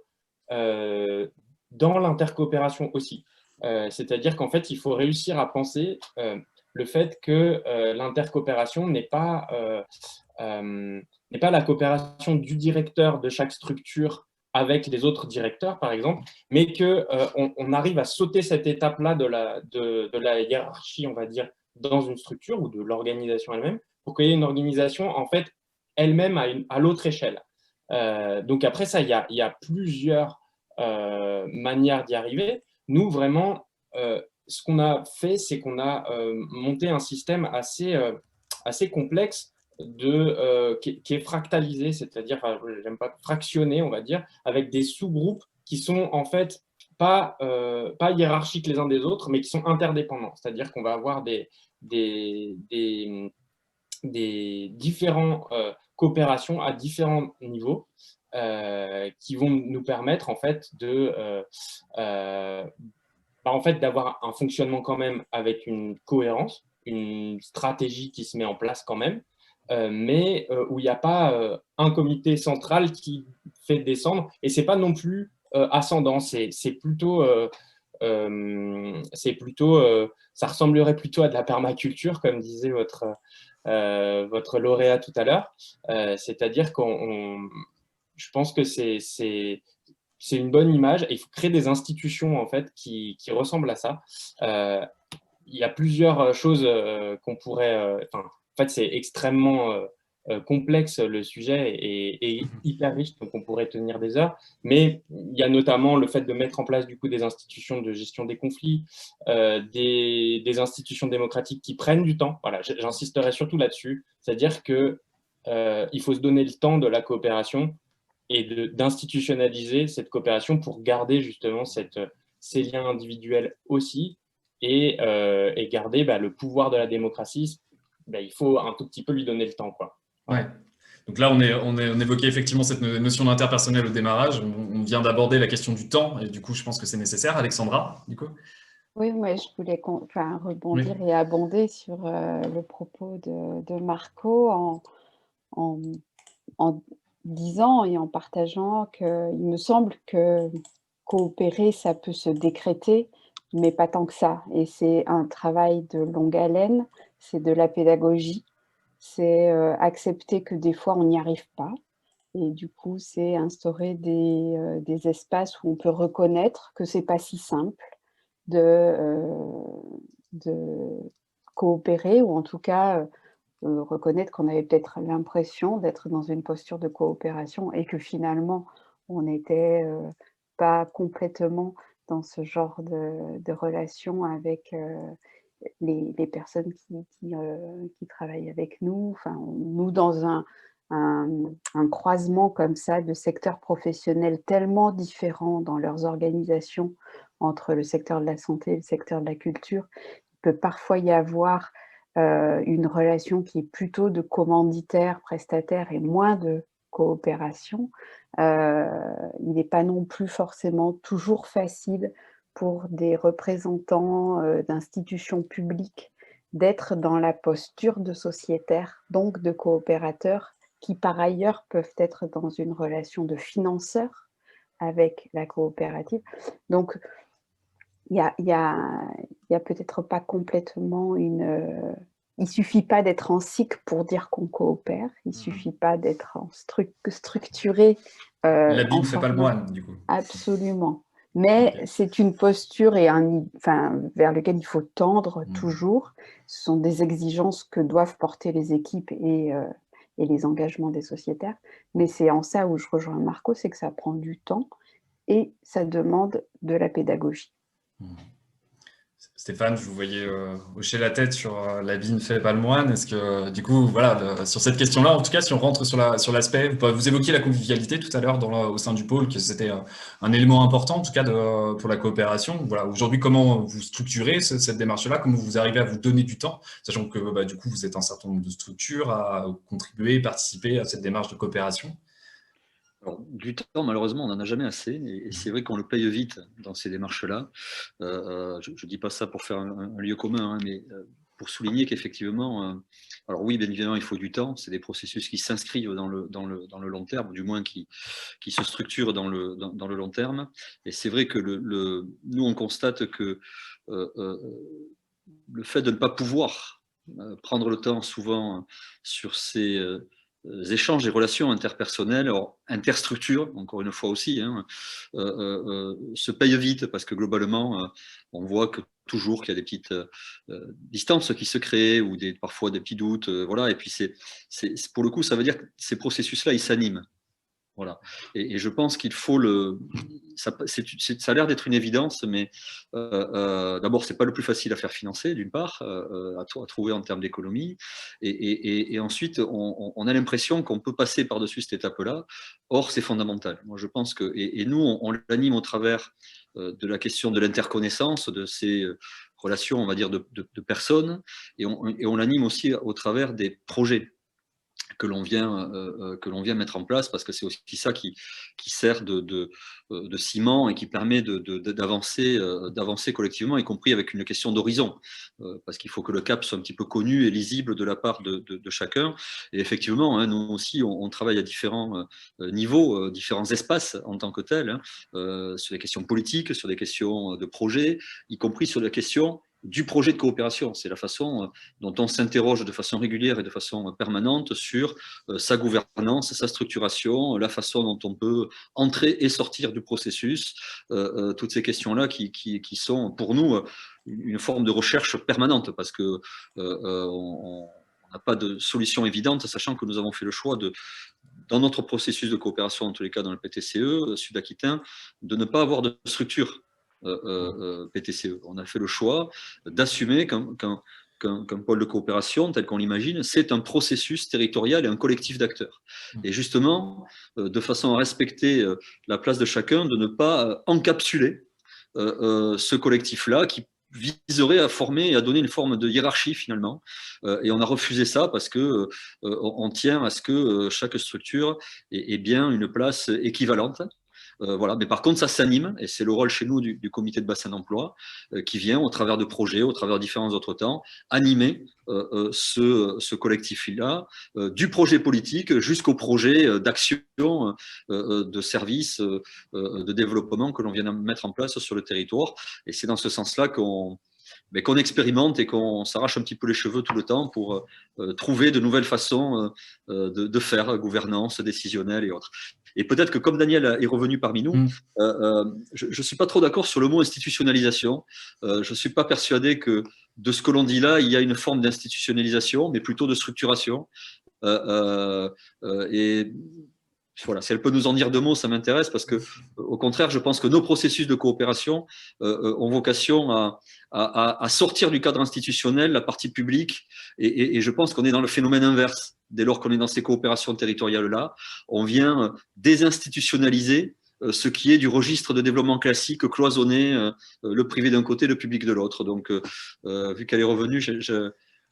dans l'intercoopération aussi. C'est-à-dire qu'en fait, il faut réussir à penser le fait que l'intercoopération n'est pas la coopération du directeur de chaque structure avec les autres directeurs, par exemple, mais qu'on arrive à sauter cette étape-là de la hiérarchie, on va dire, dans une structure ou de l'organisation elle-même, pour qu'il y ait une organisation, en fait, elle-même à l'autre échelle. Donc après ça, il y a plusieurs manières d'y arriver. Nous, vraiment, ce qu'on a fait, c'est qu'on a monté un système assez complexe qui est fractalisé, c'est-à-dire, j'aime pas fractionné, on va dire, avec des sous-groupes qui sont en fait pas hiérarchiques les uns des autres, mais qui sont interdépendants. C'est-à-dire qu'on va avoir des différents coopérations à différents niveaux qui vont nous permettre en fait d'avoir un fonctionnement quand même avec une cohérence, une stratégie qui se met en place quand même, mais où il n'y a pas un comité central qui fait descendre, et c'est pas non plus ascendant, c'est plutôt ça ressemblerait plutôt à de la permaculture, comme disait votre lauréat tout à l'heure, c'est-à-dire je pense que c'est une bonne image et il faut créer des institutions en fait qui ressemblent à ça. Il y a plusieurs choses qu'on pourrait... en fait, c'est extrêmement complexe le sujet et hyper riche, donc on pourrait tenir des heures. Mais il y a notamment le fait de mettre en place du coup des institutions de gestion des conflits, des institutions démocratiques qui prennent du temps. Voilà, j'insisterai surtout là-dessus, c'est-à-dire que il faut se donner le temps de la coopération et d'institutionnaliser cette coopération pour garder justement ces liens individuels aussi et garder le pouvoir de la démocratie. Il faut un tout petit peu lui donner le temps, quoi. Ouais. Donc là, on évoquait effectivement cette notion d'interpersonnel au démarrage. On vient d'aborder la question du temps et du coup, je pense que c'est nécessaire. Alexandra, du coup. Oui, moi, je voulais rebondir et abonder sur le propos de Marco en disant et en partageant qu'il me semble que coopérer, ça peut se décréter, mais pas tant que ça. Et c'est un travail de longue haleine, c'est de la pédagogie, c'est accepter que des fois, on n'y arrive pas. Et du coup, c'est instaurer des espaces où on peut reconnaître que c'est pas si simple de coopérer, ou en tout cas reconnaître qu'on avait peut-être l'impression d'être dans une posture de coopération et que finalement, on n'était pas complètement dans ce genre de relation avec les personnes qui travaillent avec nous. Enfin, nous, dans un croisement comme ça de secteurs professionnels tellement différents dans leurs organisations entre le secteur de la santé et le secteur de la culture, il peut parfois y avoir une relation qui est plutôt de commanditaire, prestataire et moins de coopération. Il n'est pas non plus forcément toujours facile pour des représentants d'institutions publiques d'être dans la posture de sociétaire, donc de coopérateurs, qui par ailleurs peuvent être dans une relation de financeur avec la coopérative. Donc, il y a peut-être pas complètement une... il ne suffit pas d'être en cycle pour dire qu'on coopère, il ne suffit pas d'être structuré. L'habit ne fait pas le moine, du coup. Absolument. Mais okay, c'est une posture vers laquelle il faut tendre toujours. Ce sont des exigences que doivent porter les équipes et les engagements des sociétaires. Mais c'est en ça où je rejoins Marco, c'est que ça prend du temps et ça demande de la pédagogie. Stéphane, je vous voyais hocher la tête sur l'habit ne fait pas le moine. Est-ce que, du coup, voilà, sur cette question-là, en tout cas, si on rentre sur l'aspect, vous évoquiez la convivialité tout à l'heure au sein du pôle, que c'était un élément important, en tout cas, pour la coopération. Voilà, aujourd'hui, comment vous structurez cette démarche-là? Comment vous arrivez à vous donner du temps, sachant que, du coup, vous êtes un certain nombre de structures à contribuer, participer à cette démarche de coopération? Alors, du temps, malheureusement, on n'en a jamais assez, et c'est vrai qu'on le paye vite dans ces démarches-là. Je ne dis pas ça pour faire un lieu commun, hein, mais pour souligner qu'effectivement, alors oui, bien évidemment, il faut du temps, c'est des processus qui s'inscrivent dans le long terme, ou du moins qui se structurent dans le long terme, et c'est vrai que nous, on constate que le fait de ne pas pouvoir prendre le temps souvent sur ces... échanges et relations interpersonnelles, interstructures, encore une fois aussi, hein, se payent vite parce que globalement, on voit que toujours qu'il y a des petites distances qui se créent ou parfois des petits doutes. Voilà. Et puis, pour le coup, ça veut dire que ces processus-là, ils s'animent. Voilà. Et je pense qu'il faut ça a l'air d'être une évidence, mais d'abord, c'est pas le plus facile à faire financer, d'une part, à trouver en termes d'économie, et ensuite, on a l'impression qu'on peut passer par-dessus cette étape-là. Or, c'est fondamental. Moi, je pense que, et nous, on l'anime au travers de la question de l'interconnaissance, de ces relations, on va dire, de personnes, et on l'anime aussi au travers des projets que l'on vient mettre en place, parce que c'est aussi ça qui sert de ciment et qui permet d'avancer collectivement, y compris avec une question d'horizon, parce qu'il faut que le cap soit un petit peu connu et lisible de la part de chacun. Et effectivement, hein, nous aussi, on travaille à différents niveaux, différents espaces en tant que tels, hein, sur des questions politiques, sur des questions de projet, y compris sur la question du projet de coopération. C'est la façon dont on s'interroge de façon régulière et de façon permanente sur sa gouvernance, sa structuration, la façon dont on peut entrer et sortir du processus, toutes ces questions-là qui sont pour nous une forme de recherche permanente, parce que on n'a pas de solution évidente, sachant que nous avons fait le choix dans notre processus de coopération, en tous les cas dans le PTCE Sud-Aquitaine, de ne pas avoir de structure PTCE. On a fait le choix d'assumer qu'un pôle de coopération, tel qu'on l'imagine, c'est un processus territorial et un collectif d'acteurs. Et justement, de façon à respecter la place de chacun, de ne pas encapsuler ce collectif-là qui viserait à former et à donner une forme de hiérarchie finalement. Et on a refusé ça parce que on tient à ce que chaque structure ait bien une place équivalente. Voilà. Mais par contre, ça s'anime, et c'est le rôle chez nous du comité de bassin d'emploi, qui vient, au travers de projets, au travers de différents autres temps, animer ce collectif-là, du projet politique jusqu'au projet d'action, de service, de développement que l'on vient de mettre en place sur le territoire. Et c'est dans ce sens-là qu'on expérimente et qu'on s'arrache un petit peu les cheveux tout le temps pour trouver de nouvelles façons de faire, gouvernance, décisionnelle et autres. Et peut-être que comme Daniel est revenu parmi nous, je ne suis pas trop d'accord sur le mot institutionnalisation. Je ne suis pas persuadé que de ce que l'on dit là, il y a une forme d'institutionnalisation, mais plutôt de structuration. Et voilà, si elle peut nous en dire deux mots, ça m'intéresse, parce que, au contraire, je pense que nos processus de coopération ont vocation à sortir du cadre institutionnel, la partie publique, et je pense qu'on est dans le phénomène inverse. Dès lors qu'on est dans ces coopérations territoriales-là, on vient désinstitutionnaliser ce qui est du registre de développement classique, cloisonné, le privé d'un côté, le public de l'autre. Donc, vu qu'elle est revenue,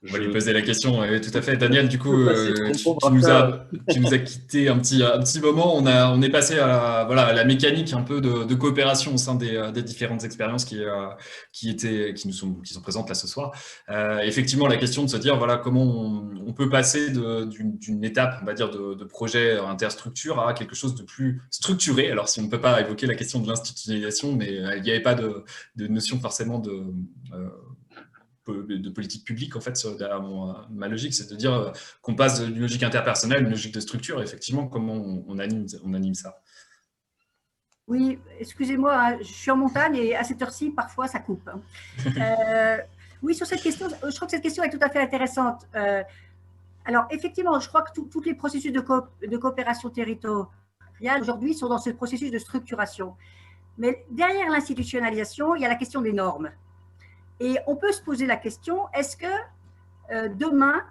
on va lui poser la question, tout à fait. Daniel, du coup, tu nous as quitté un petit moment. On est passé à la mécanique un peu de coopération au sein des différentes expériences qui sont présentes là ce soir. Effectivement, la question de se dire comment on peut passer d'une étape, on va dire, de projet interstructure à quelque chose de plus structuré. Alors, si on ne peut pas évoquer la question de l'institutionnalisation, mais il n'y avait pas de notion forcément de politique publique, en fait, derrière ma logique, c'est de dire qu'on passe d'une logique interpersonnelle à une logique de structure. Et effectivement, comment on anime ça? Oui, excusez-moi, hein, je suis en montagne et à cette heure-ci, parfois, ça coupe. Oui, sur cette question, je crois que cette question est tout à fait intéressante. Alors, effectivement, je crois que tous les processus de coopération territoriale aujourd'hui sont dans ce processus de structuration. Mais derrière l'institutionnalisation, il y a la question des normes. Et on peut se poser la question, est-ce que demain,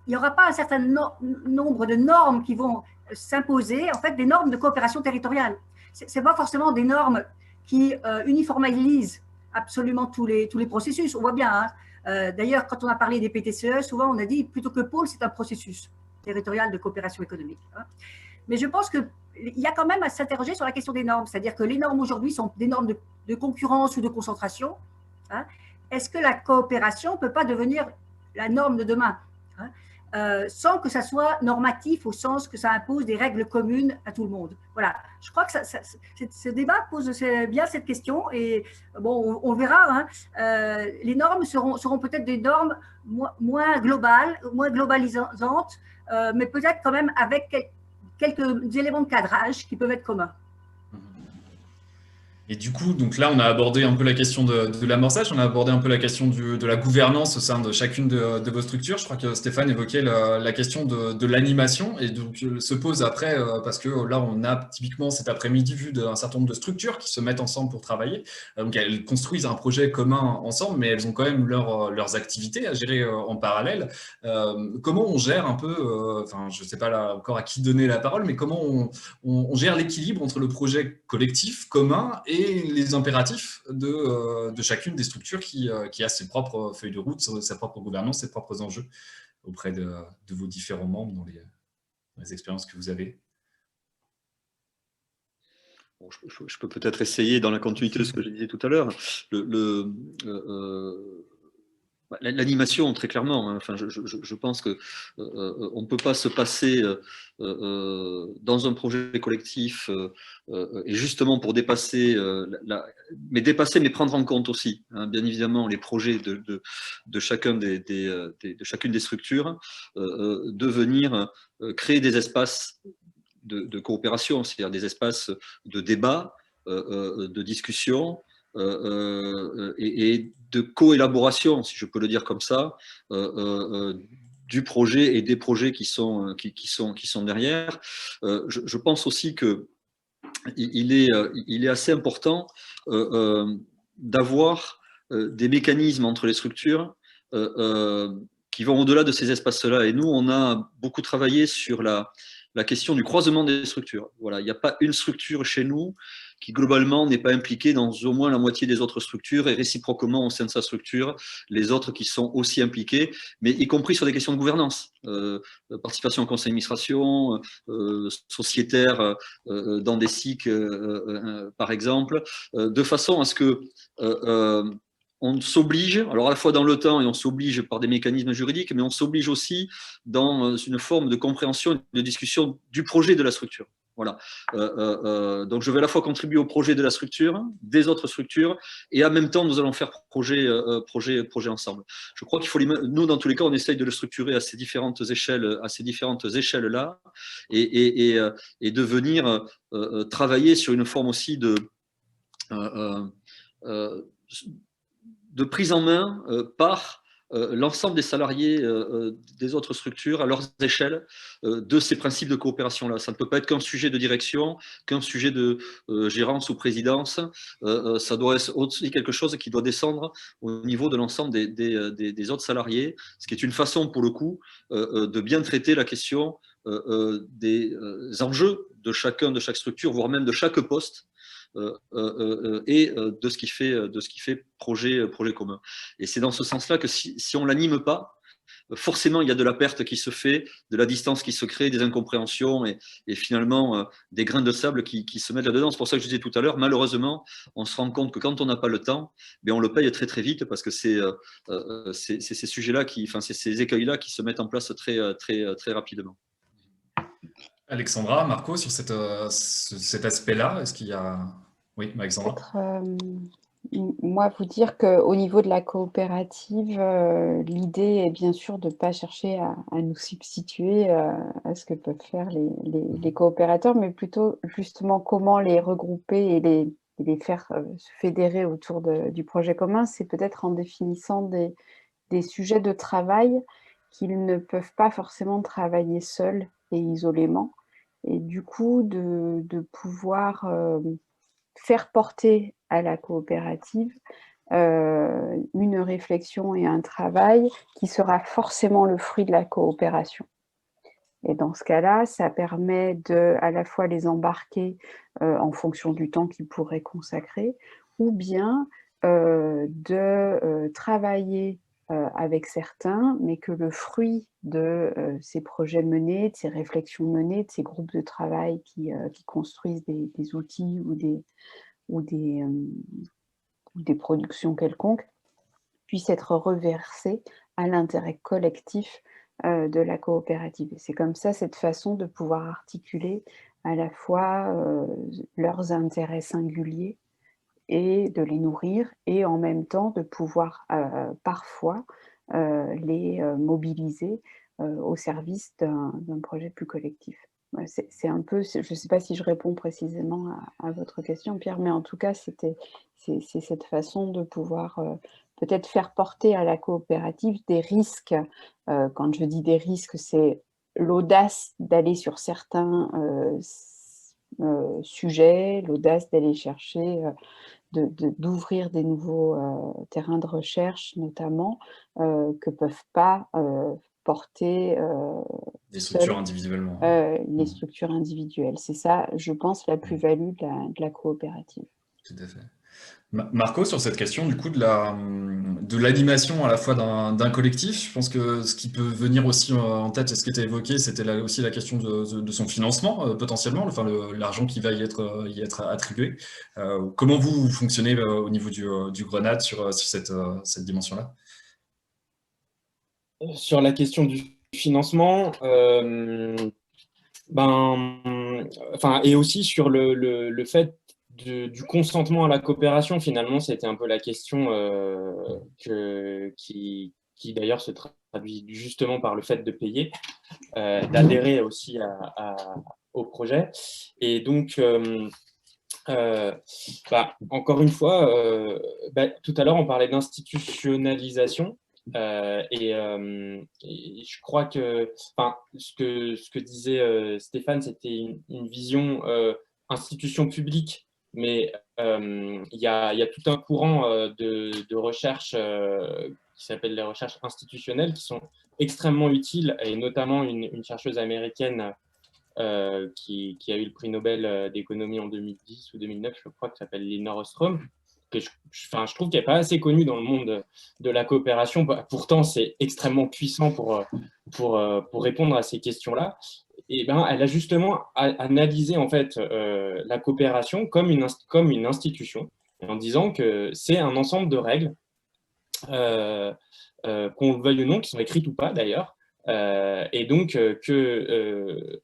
il n'y aura pas un certain nombre de normes qui vont s'imposer, en fait, des normes de coopération territoriale? Ce n'est pas forcément des normes qui uniformisent absolument tous les processus. On voit bien, hein. D'ailleurs, quand on a parlé des PTCE, souvent on a dit, plutôt que pôle, c'est un processus territorial de coopération économique. Hein. Mais je pense qu'il y a quand même à s'interroger sur la question des normes, c'est-à-dire que les normes aujourd'hui sont des normes de concurrence ou de concentration. Hein. Est-ce que la coopération ne peut pas devenir la norme de demain, hein, sans que ça soit normatif au sens que ça impose des règles communes à tout le monde? Voilà, je crois que ce débat pose bien cette question et bon, on verra. Hein, les normes seront peut-être des normes moins globales, moins globalisantes, mais peut-être quand même avec quelques éléments de cadrage qui peuvent être communs. Et du coup, donc là, on a abordé un peu la question de l'amorçage, on a abordé un peu la question de la gouvernance au sein de chacune de vos structures. Je crois que Stéphane évoquait la question de l'animation, et donc se pose après, parce que là, on a typiquement cet après-midi vu d'un certain nombre de structures qui se mettent ensemble pour travailler. Donc, elles construisent un projet commun ensemble, mais elles ont quand même leurs activités à gérer en parallèle. Comment on gère un peu, je ne sais pas là encore à qui donner la parole, mais comment on gère l'équilibre entre le projet collectif, commun, et les impératifs de chacune des structures qui a ses propres feuilles de route, sa propre gouvernance, ses propres enjeux auprès de vos différents membres dans les expériences que vous avez? Bon, je peux peut-être essayer dans la continuité de ce que je disais tout à l'heure. L'animation, très clairement, hein, je pense qu'on ne peut pas se passer dans un projet collectif et justement pour dépasser, mais prendre en compte aussi, hein, bien évidemment, les projets de chacune des structures, de venir créer des espaces de coopération, c'est-à-dire des espaces de débat, de discussion, et de coélaboration, si je peux le dire comme ça, du projet et des projets qui sont derrière. Je pense aussi que il est assez important d'avoir des mécanismes entre les structures qui vont au-delà de ces espaces-là. Et nous, on a beaucoup travaillé sur la question du croisement des structures. Voilà, il n'y a pas une structure chez nous qui globalement n'est pas impliquée dans au moins la moitié des autres structures et réciproquement au sein de sa structure, les autres qui sont aussi impliquées, mais y compris sur des questions de gouvernance, participation au conseil d'administration, sociétaire dans des SIC par exemple, de façon à ce que on s'oblige, alors à la fois dans le temps et on s'oblige par des mécanismes juridiques, mais on s'oblige aussi dans une forme de compréhension et de discussion du projet de la structure. Voilà. Donc je vais à la fois contribuer au projet de la structure, des autres structures, et en même temps nous allons faire projet ensemble. Je crois qu'il faut, nous dans tous les cas, on essaye de le structurer à ces différentes échelles-là, et de venir travailler sur une forme aussi de prise en main par l'ensemble des salariés des autres structures à leurs échelles de ces principes de coopération-là. Ça ne peut pas être qu'un sujet de direction, qu'un sujet de gérance ou présidence. Ça doit être aussi quelque chose qui doit descendre au niveau de l'ensemble des autres salariés, ce qui est une façon, pour le coup, de bien traiter la question des enjeux de chaque structure, voire même de chaque poste, et de ce qui fait projet commun. Et c'est dans ce sens-là que si on ne l'anime pas, forcément il y a de la perte qui se fait, de la distance qui se crée, des incompréhensions et finalement des grains de sable qui se mettent là-dedans. C'est pour ça que je disais tout à l'heure, malheureusement, on se rend compte que quand on n'a pas le temps, on le paye très très vite parce que c'est ces sujets-là, c'est ces écueils-là qui se mettent en place très, très, très rapidement. Alexandra, Marco, sur cet aspect-là, est-ce qu'il y a… Oui, Alexandra. Moi, vous dire qu'au niveau de la coopérative, l'idée est bien sûr de ne pas chercher à nous substituer à ce que peuvent faire les coopérateurs, mais plutôt justement comment les regrouper et les faire se fédérer autour du projet commun. C'est peut-être en définissant des sujets de travail qu'ils ne peuvent pas forcément travailler seuls et isolément. Et du coup, de pouvoir faire porter à la coopérative une réflexion et un travail qui sera forcément le fruit de la coopération. Et dans ce cas-là, ça permet de à la fois les embarquer en fonction du temps qu'ils pourraient consacrer, ou bien de travailler avec certains, mais que le fruit de ces projets menés, de ces réflexions menées, de ces groupes de travail qui construisent des outils ou des productions quelconques, puissent être reversés à l'intérêt collectif de la coopérative. Et c'est comme ça, cette façon de pouvoir articuler à la fois leurs intérêts singuliers et de les nourrir, et en même temps de pouvoir parfois les mobiliser au service d'un projet plus collectif. C'est un peu, je ne sais pas si je réponds précisément à votre question, Pierre, mais en tout cas, c'est cette façon de pouvoir peut-être faire porter à la coopérative des risques. Quand je dis des risques, c'est l'audace d'aller sur certains sujets, l'audace d'aller chercher d'ouvrir des nouveaux terrains de recherche, notamment, que ne peuvent pas porter des structures individuellement. Les structures individuelles. C'est ça, je pense, la plus-value de la coopérative. Tout à fait. Marco, sur cette question du coup de l'animation à la fois d'un collectif, je pense que ce qui peut venir aussi en tête, et ce qui était évoqué, c'était aussi la question de son financement potentiellement, enfin l'argent qui va y être attribué. Comment vous fonctionnez au niveau du Grenade sur cette dimension-là? Sur la question du financement, et aussi sur le fait du consentement à la coopération, finalement, c'était un peu la question qui d'ailleurs se traduit justement par le fait de payer, d'adhérer aussi au projet. Et donc, encore une fois, tout à l'heure, on parlait d'institutionnalisation. Et je crois que, enfin, ce que disait Stéphane, c'était une vision institution publique, mais il y a tout un courant de recherche qui s'appelle les recherches institutionnelles, qui sont extrêmement utiles, et notamment une chercheuse américaine qui a eu le prix Nobel d'économie en 2010 ou 2009, je crois, qui s'appelle Lina Ostrom, que je trouve qu'elle n'est pas assez connue dans le monde de la coopération. Pourtant, c'est extrêmement puissant pour répondre à ces questions-là. Et ben, elle a justement analysé en fait, la coopération comme une institution, en disant que c'est un ensemble de règles, qu'on le veuille ou non, qui sont écrites ou pas d'ailleurs, et donc le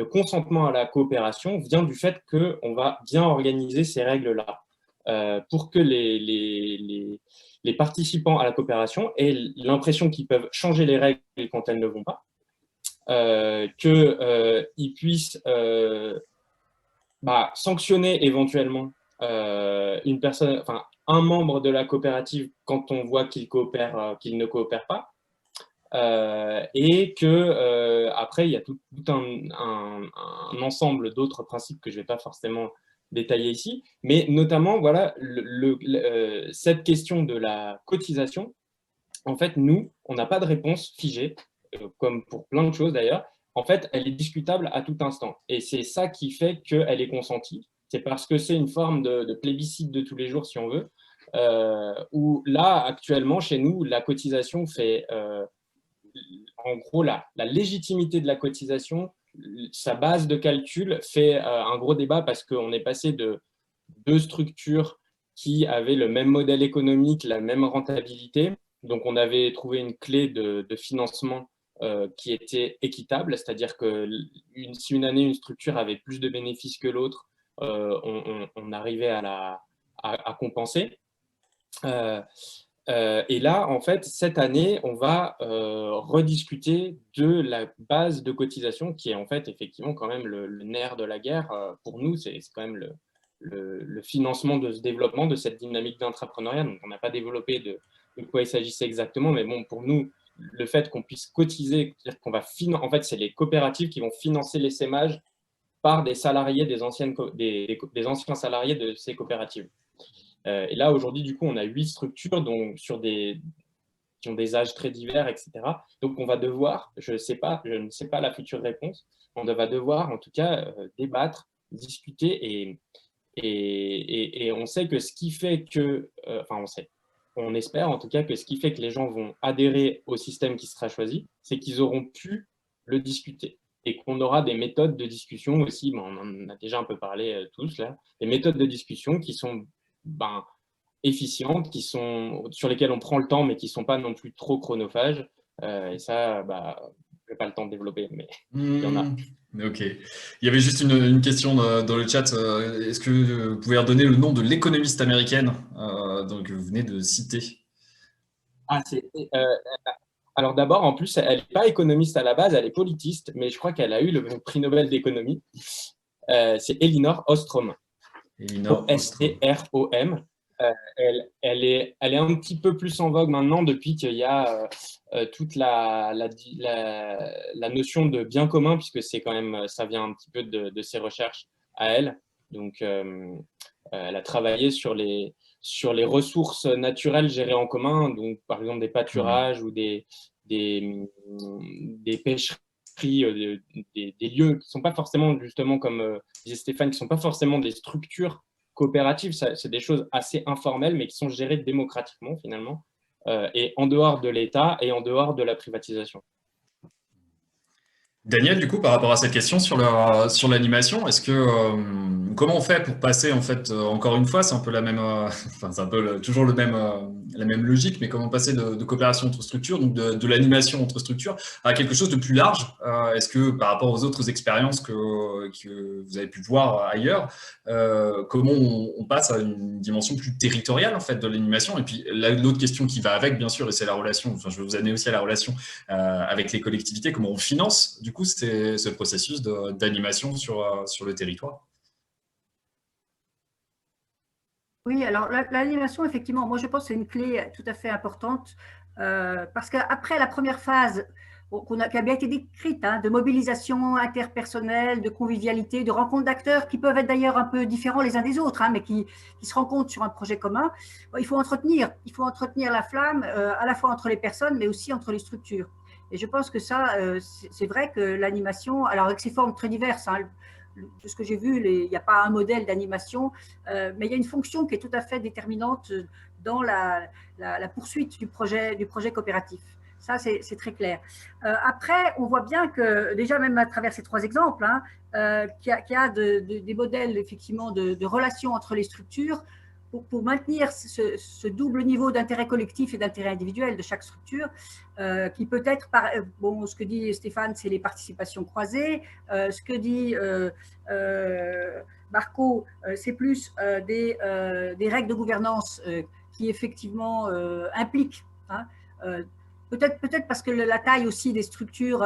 consentement à la coopération vient du fait qu'on va bien organiser ces règles-là pour que les participants à la coopération aient l'impression qu'ils peuvent changer les règles quand elles ne vont pas, qu'ils puissent sanctionner éventuellement une personne, enfin un membre de la coopérative quand on voit qu'il ne coopère pas. Et que après il y a tout un ensemble d'autres principes que je ne vais pas forcément détailler ici, mais notamment voilà cette question de la cotisation. En fait, nous, on n'a pas de réponse figée, comme pour plein de choses d'ailleurs. En fait, elle est discutable à tout instant, et c'est ça qui fait qu'elle est consentie. C'est parce que c'est une forme de plébiscite de tous les jours, si on veut, où là actuellement chez nous, la cotisation fait en gros, la légitimité de la cotisation, sa base de calcul fait un gros débat, parce qu'on est passé de deux structures qui avaient le même modèle économique, la même rentabilité. Donc, on avait trouvé une clé de financement qui était équitable, c'est-à-dire que si une année, une structure avait plus de bénéfices que l'autre, on arrivait à compenser. Et là, en fait, cette année, on va rediscuter de la base de cotisation, qui est en fait effectivement quand même le nerf de la guerre. Pour nous, c'est quand même le financement de ce développement, de cette dynamique d'intrapreneuriat. Donc, on n'a pas développé de quoi il s'agissait exactement, mais bon, pour nous, le fait qu'on puisse cotiser, c'est-à-dire qu'on va en fait, c'est les coopératives qui vont financer l'essaimage par des salariés, des anciens salariés de ces coopératives. Et là, aujourd'hui, du coup, on a 8 structures donc, qui ont des âges très divers, etc. Donc, on va devoir, je ne sais pas la future réponse, on va devoir, en tout cas, débattre, discuter, et on sait que ce qui fait que, on espère en tout cas que ce qui fait que les gens vont adhérer au système qui sera choisi, c'est qu'ils auront pu le discuter, et qu'on aura des méthodes de discussion aussi, on en a déjà un peu parlé tous là, des méthodes de discussion qui sont efficientes, sur lesquelles on prend le temps, mais qui ne sont pas non plus trop chronophages. Et ça, je n'ai pas le temps de développer, mais il y en a. Ok. Il y avait juste une question dans le chat. Est-ce que vous pouvez redonner le nom de l'économiste américaine que vous venez de citer? Alors d'abord, en plus, elle n'est pas économiste à la base, elle est politiste, mais je crois qu'elle a eu le prix Nobel d'économie. C'est Elinor Ostrom. Ostrom. Elle est un petit peu plus en vogue maintenant, depuis qu'il y a toute la notion de bien commun, puisque c'est quand même, ça vient un petit peu de ses recherches à elle. Donc, elle a travaillé sur les ressources naturelles gérées en commun, donc par exemple des pâturages ou des pêcheries, des lieux qui ne sont pas forcément, justement, comme disait Stéphane, qui ne sont pas forcément des structures coopératives, c'est des choses assez informelles, mais qui sont gérées démocratiquement, finalement, et en dehors de l'État et en dehors de la privatisation. Daniel, du coup, par rapport à cette question sur l'animation, est-ce que comment on fait pour passer, en fait, encore une fois, c'est un peu la même, c'est un peu toujours la même logique, mais comment passer de coopération entre structures, donc de l'animation entre structures, à quelque chose de plus large? Est-ce que par rapport aux autres expériences que vous avez pu voir ailleurs, comment on passe à une dimension plus territoriale, en fait, de l'animation? Et puis l'autre question qui va avec, bien sûr, et c'est la relation. Enfin, je vais vous amener aussi à la relation avec les collectivités. Comment on finance du coup c'est ce processus d'animation sur le territoire? Oui, alors l'animation, effectivement, moi je pense que c'est une clé tout à fait importante Parce qu'après la première phase, qui a bien été décrite, hein, de mobilisation interpersonnelle, de convivialité, de rencontre d'acteurs qui peuvent être d'ailleurs un peu différents les uns des autres, hein, mais qui se rencontrent sur un projet commun. Bon, il faut entretenir la flamme à la fois entre les personnes, mais aussi entre les structures. Et je pense que ça, c'est vrai que l'animation, alors avec ses formes très diverses, hein, de ce que j'ai vu, il n'y a pas un modèle d'animation, mais il y a une fonction qui est tout à fait déterminante dans la poursuite du projet coopératif. Ça, c'est très clair. Après, on voit bien que, déjà même à travers ces 3 exemples, hein, qu'il y a des modèles effectivement de relations entre les structures pour maintenir ce double niveau d'intérêt collectif et d'intérêt individuel de chaque structure, qui peut être, bon, ce que dit Stéphane, c'est les participations croisées, ce que dit Marco, c'est plus des règles de gouvernance qui effectivement impliquent, hein, peut-être parce que la taille aussi des structures,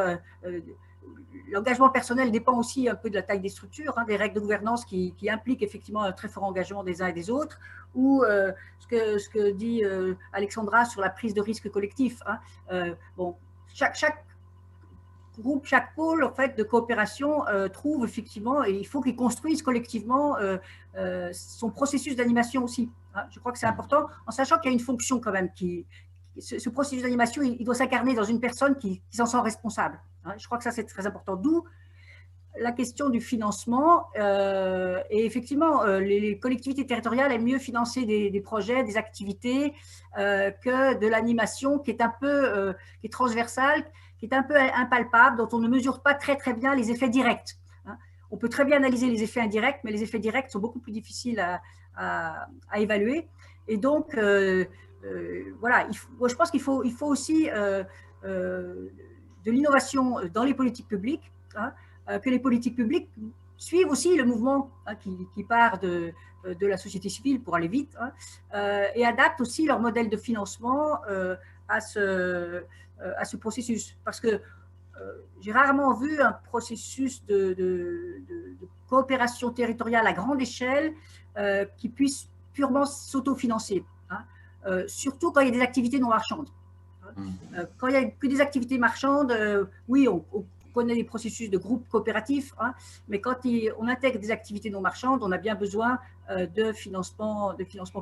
l'engagement personnel dépend aussi un peu de la taille des structures, hein, des règles de gouvernance qui impliquent effectivement un très fort engagement des uns et des autres, ou ce que dit Alexandra sur la prise de risque collectif. Hein. Bon, chaque groupe, chaque pôle en fait, de coopération trouve effectivement, et il faut qu'il construise collectivement son processus d'animation aussi. Hein. Je crois que c'est important, en sachant qu'il y a une fonction quand même ce processus d'animation, il doit s'incarner dans une personne qui s'en sent responsable. Hein. Je crois que ça, c'est très important. D'où la question du financement. Et effectivement, les collectivités territoriales aiment mieux financer des projets, des activités, que de l'animation qui est un peu qui est transversale, qui est un peu impalpable, dont on ne mesure pas très bien les effets directs. Hein. On peut très bien analyser les effets indirects, mais les effets directs sont beaucoup plus difficiles à évaluer. Et donc, voilà, je pense qu'il faut aussi de l'innovation dans les politiques publiques, hein, que les politiques publiques suivent aussi le mouvement, hein, qui part de la société civile pour aller vite, hein, et adaptent aussi leur modèle de financement à ce processus. Parce que j'ai rarement vu un processus de coopération territoriale à grande échelle qui puisse purement s'autofinancer. Hein. Surtout quand il y a des activités non marchandes. Quand il n'y a que des activités marchandes, oui, on connaît les processus de groupes coopératifs, hein, mais quand on intègre des activités non marchandes, on a bien besoin de financement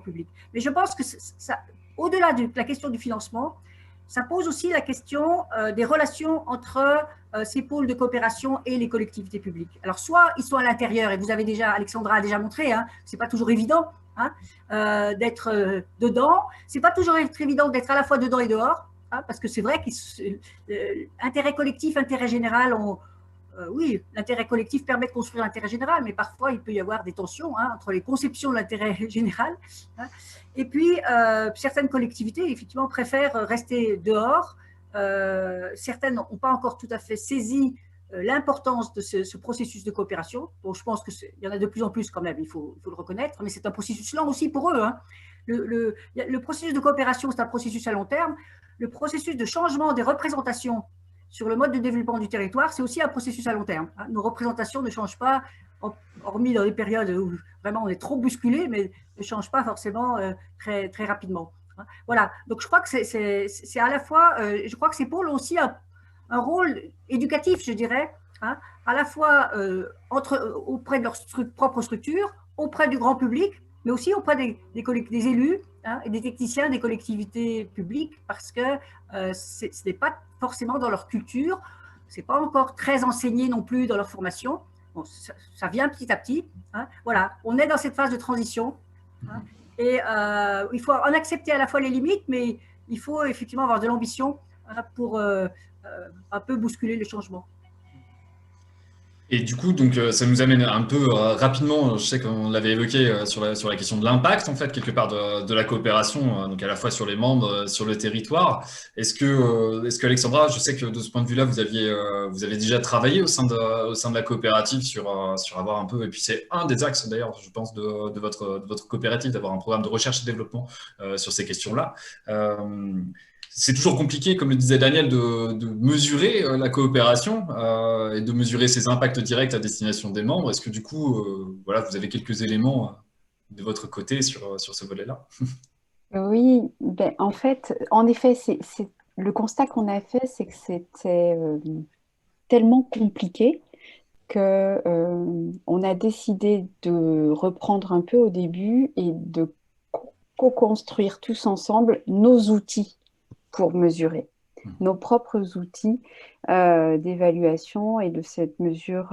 public. Mais je pense que au-delà de la question du financement, ça pose aussi la question des relations entre ces pôles de coopération et les collectivités publiques. Alors, soit ils sont à l'intérieur, et Alexandra a déjà montré, hein, ce n'est pas toujours évident, hein, d'être dedans. Ce n'est pas toujours évident d'être à la fois dedans et dehors, hein, parce que c'est vrai qu'intérêt collectif, intérêt général, oui, l'intérêt collectif permet de construire l'intérêt général, mais parfois il peut y avoir des tensions, hein, entre les conceptions de l'intérêt général. Hein. Et puis, certaines collectivités, effectivement, préfèrent rester dehors. Certaines n'ont pas encore tout à fait saisi l'importance de ce processus de coopération. Bon, je pense qu'il y en a de plus en plus quand même, il faut le reconnaître, mais c'est un processus lent aussi pour eux. Hein. Le processus de coopération, c'est un processus à long terme. Le processus de changement des représentations sur le mode de développement du territoire, c'est aussi un processus à long terme. Hein. Nos représentations ne changent pas, hormis dans les périodes où vraiment on est trop bousculé, mais ne changent pas forcément très rapidement. Hein. Voilà, donc je crois que c'est à la fois, je crois que ces pôles ont aussi un rôle éducatif, je dirais, hein, à la fois auprès de leur propre structure, auprès du grand public, mais aussi auprès des élus, hein, et des techniciens des collectivités publiques, parce que ce n'est pas forcément dans leur culture, ce n'est pas encore très enseigné non plus dans leur formation. Bon, ça vient petit à petit. Hein. Voilà, on est dans cette phase de transition. Hein, et il faut en accepter à la fois les limites, mais il faut effectivement avoir de l'ambition, hein, pour un peu bousculer le changement. Et du coup, donc, ça nous amène un peu rapidement, je sais qu'on l'avait évoqué sur la question de l'impact, en fait, quelque part de la coopération, donc à la fois sur les membres, sur le territoire. Est-ce que Alexandra, je sais que de ce point de vue-là, vous avez déjà travaillé au sein de la coopérative sur avoir un peu, et puis c'est un des axes d'ailleurs, je pense, de votre coopérative, d'avoir un programme de recherche et développement sur ces questions-là. C'est toujours compliqué, comme le disait Daniel, de mesurer la coopération et de mesurer ses impacts directs à destination des membres. Est-ce que du coup, voilà, vous avez quelques éléments de votre côté sur ce volet-là? Oui, ben, en fait, en effet, le constat qu'on a fait, c'est que c'était tellement compliqué que on a décidé de reprendre un peu au début et de co-construire tous ensemble nos outils pour mesurer, nos propres outils d'évaluation et de cette mesure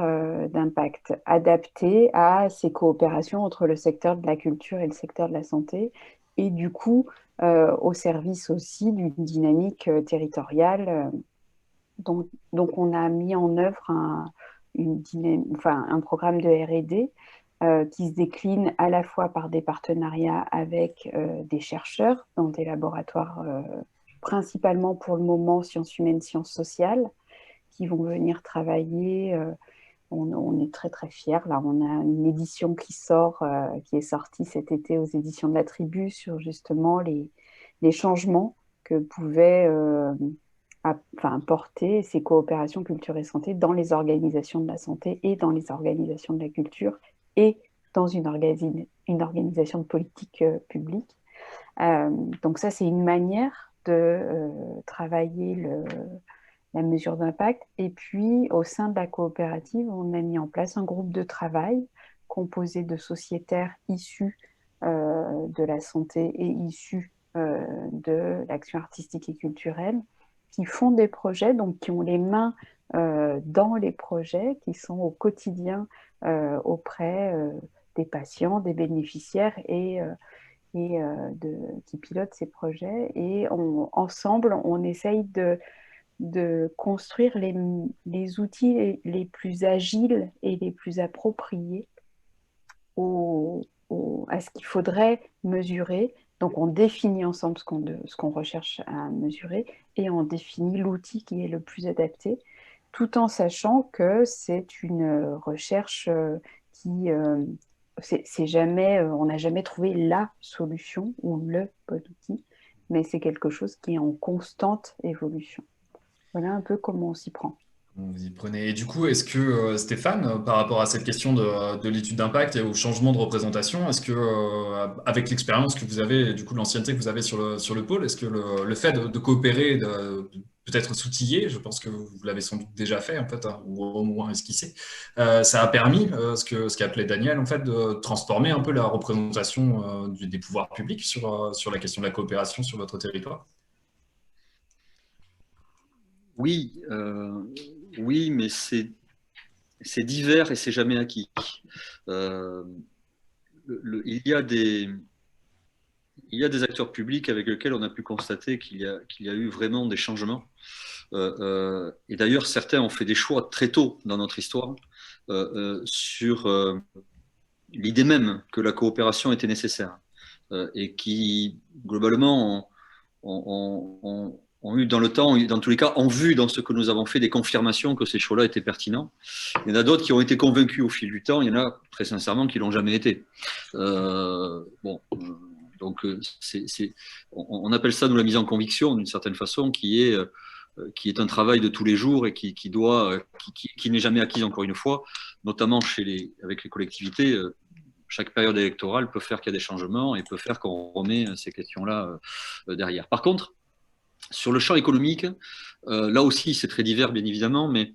d'impact, adaptés à ces coopérations entre le secteur de la culture et le secteur de la santé, et du coup au service aussi d'une dynamique territoriale. Donc, on a mis en œuvre un programme de R&D qui se décline à la fois par des partenariats avec des chercheurs dans des laboratoires principalement pour le moment sciences humaines, sciences sociales, qui vont venir travailler. On est très très fiers. Là, on a une édition qui sort, qui est sortie cet été aux éditions de la Tribu sur justement les changements que pouvaient porter ces coopérations culture et santé dans les organisations de la santé et dans les organisations de la culture et dans une organisation de politique publique. Donc ça, c'est une manière de travailler la mesure d'impact. Et puis, au sein de la coopérative, on a mis en place un groupe de travail composé de sociétaires issus de la santé et issus de l'action artistique et culturelle, qui font des projets, donc qui ont les mains dans les projets, qui sont au quotidien auprès des patients, des bénéficiaires qui pilotent ces projets. Et ensemble, on essaye de construire les outils les plus agiles et les plus appropriés à ce qu'il faudrait mesurer. Donc, on définit ensemble ce qu'on recherche à mesurer et on définit l'outil qui est le plus adapté, tout en sachant que c'est une recherche qui... c'est jamais, on n'a jamais trouvé la solution ou le bon outil, mais c'est quelque chose qui est en constante évolution. Voilà un peu comment on s'y prend. Vous y prenez. Et du coup, est-ce que Stéphane, par rapport à cette question de l'étude d'impact et au changement de représentation, est-ce que, avec l'expérience que vous avez, et du coup l'ancienneté que vous avez sur le pôle, est-ce que le fait de coopérer, de peut-être s'outiller, je pense que vous l'avez sans doute déjà fait en fait, hein, ou au moins esquissé, ça a permis ce qu'a appelé Daniel en fait, de transformer un peu la représentation des pouvoirs publics sur la question de la coopération sur votre territoire? Oui, oui, mais c'est divers et c'est jamais acquis. Euh, il y a des acteurs publics avec lesquels on a pu constater qu'il y a eu vraiment des changements. Et d'ailleurs, certains ont fait des choix très tôt dans notre histoire sur l'idée même que la coopération était nécessaire et qui, globalement, ont eu dans le temps, dans tous les cas, ont vu dans ce que nous avons fait des confirmations que ces choix-là étaient pertinents. Il y en a d'autres qui ont été convaincus au fil du temps, il y en a très sincèrement qui ne l'ont jamais été. Donc, on appelle ça, nous, la mise en conviction, d'une certaine façon, qui est un travail de tous les jours et qui n'est jamais acquis, encore une fois, notamment avec les collectivités. Chaque période électorale peut faire qu'il y a des changements et peut faire qu'on remet ces questions-là derrière. Par contre, sur le champ économique, là aussi, c'est très divers, bien évidemment, mais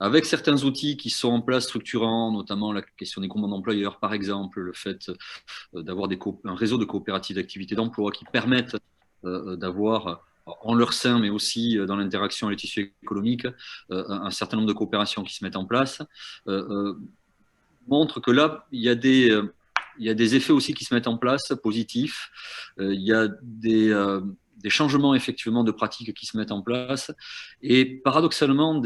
avec certains outils qui sont en place structurants, notamment la question des groupements d'employeurs, par exemple, le fait d'avoir un réseau de coopératives d'activité d'emploi qui permettent d'avoir en leur sein, mais aussi dans l'interaction avec les tissus économiques, un certain nombre de coopérations qui se mettent en place, montre que là, il y a des effets aussi qui se mettent en place, positifs. Il y a des changements, effectivement, de pratiques qui se mettent en place. Et paradoxalement,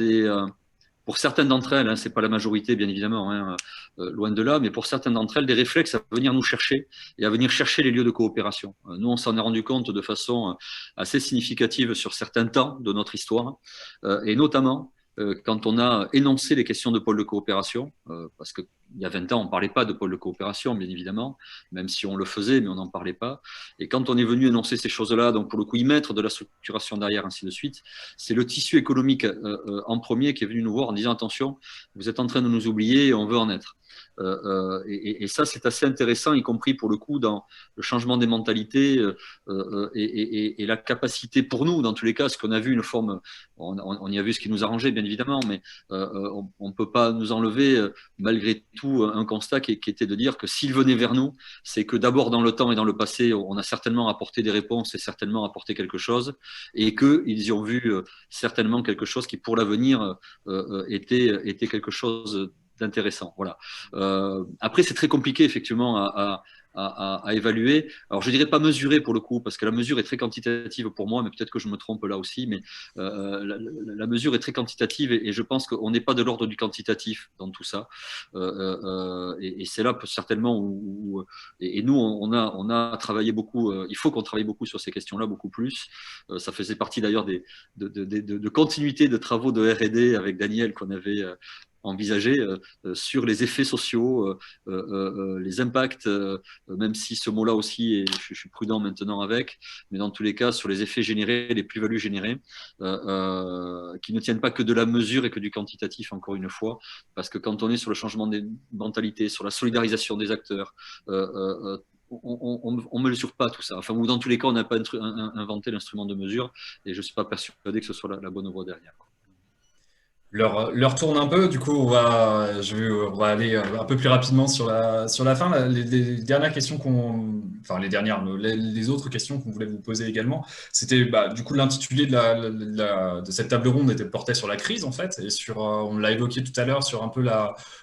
pour certaines d'entre elles, ce n'est pas la majorité, bien évidemment, loin de là, mais pour certaines d'entre elles, des réflexes à venir nous chercher et à venir chercher les lieux de coopération. Nous, on s'en est rendu compte de façon assez significative sur certains temps de notre histoire, et notamment quand on a énoncé les questions de pôle de coopération, parce que il y a 20 ans, on ne parlait pas de pôle de coopération, bien évidemment, même si on le faisait, mais on n'en parlait pas. Et quand on est venu énoncer ces choses-là, donc pour le coup, y mettre de la structuration derrière, ainsi de suite, c'est le tissu économique en premier qui est venu nous voir en disant, attention, vous êtes en train de nous oublier et on veut en être. Et ça, c'est assez intéressant, y compris pour le coup dans le changement des mentalités et la capacité pour nous, dans tous les cas, ce qu'on a vu une forme, on y a vu ce qui nous arrangeait, bien évidemment, mais on ne peut pas nous enlever, malgré tout, un constat qui était de dire que s'ils venaient vers nous, c'est que d'abord dans le temps et dans le passé, on a certainement apporté des réponses et certainement apporté quelque chose, et qu'ils y ont vu certainement quelque chose qui, pour l'avenir, était quelque chose d'intéressant. Voilà. Après, c'est très compliqué, effectivement, à évaluer. Alors, je ne dirais pas mesurer pour le coup, parce que la mesure est très quantitative pour moi, mais peut-être que je me trompe là aussi, mais la mesure est très quantitative et je pense qu'on n'est pas de l'ordre du quantitatif dans tout ça. Et c'est là certainement où et nous, on a travaillé beaucoup, il faut qu'on travaille beaucoup sur ces questions-là, beaucoup plus. Ça faisait partie d'ailleurs de continuité de travaux de R&D avec Daniel qu'on avait envisager sur les effets sociaux, les impacts, même si ce mot-là aussi, et je suis prudent maintenant avec, mais dans tous les cas, sur les effets générés, les plus-values générées, qui ne tiennent pas que de la mesure et que du quantitatif, encore une fois, parce que quand on est sur le changement des mentalités, sur la solidarisation des acteurs, on ne mesure pas tout ça. Enfin, ou dans tous les cas, on n'a pas inventé l'instrument de mesure, et je ne suis pas persuadé que ce soit la bonne voie derrière. L'heure tourne un peu, du coup on va aller un peu plus rapidement sur la fin. Les dernières questions enfin les autres questions qu'on voulait vous poser également, c'était du coup l'intitulé de cette table ronde était porté sur la crise en fait, et sur, on l'a évoqué tout à l'heure, sur un peu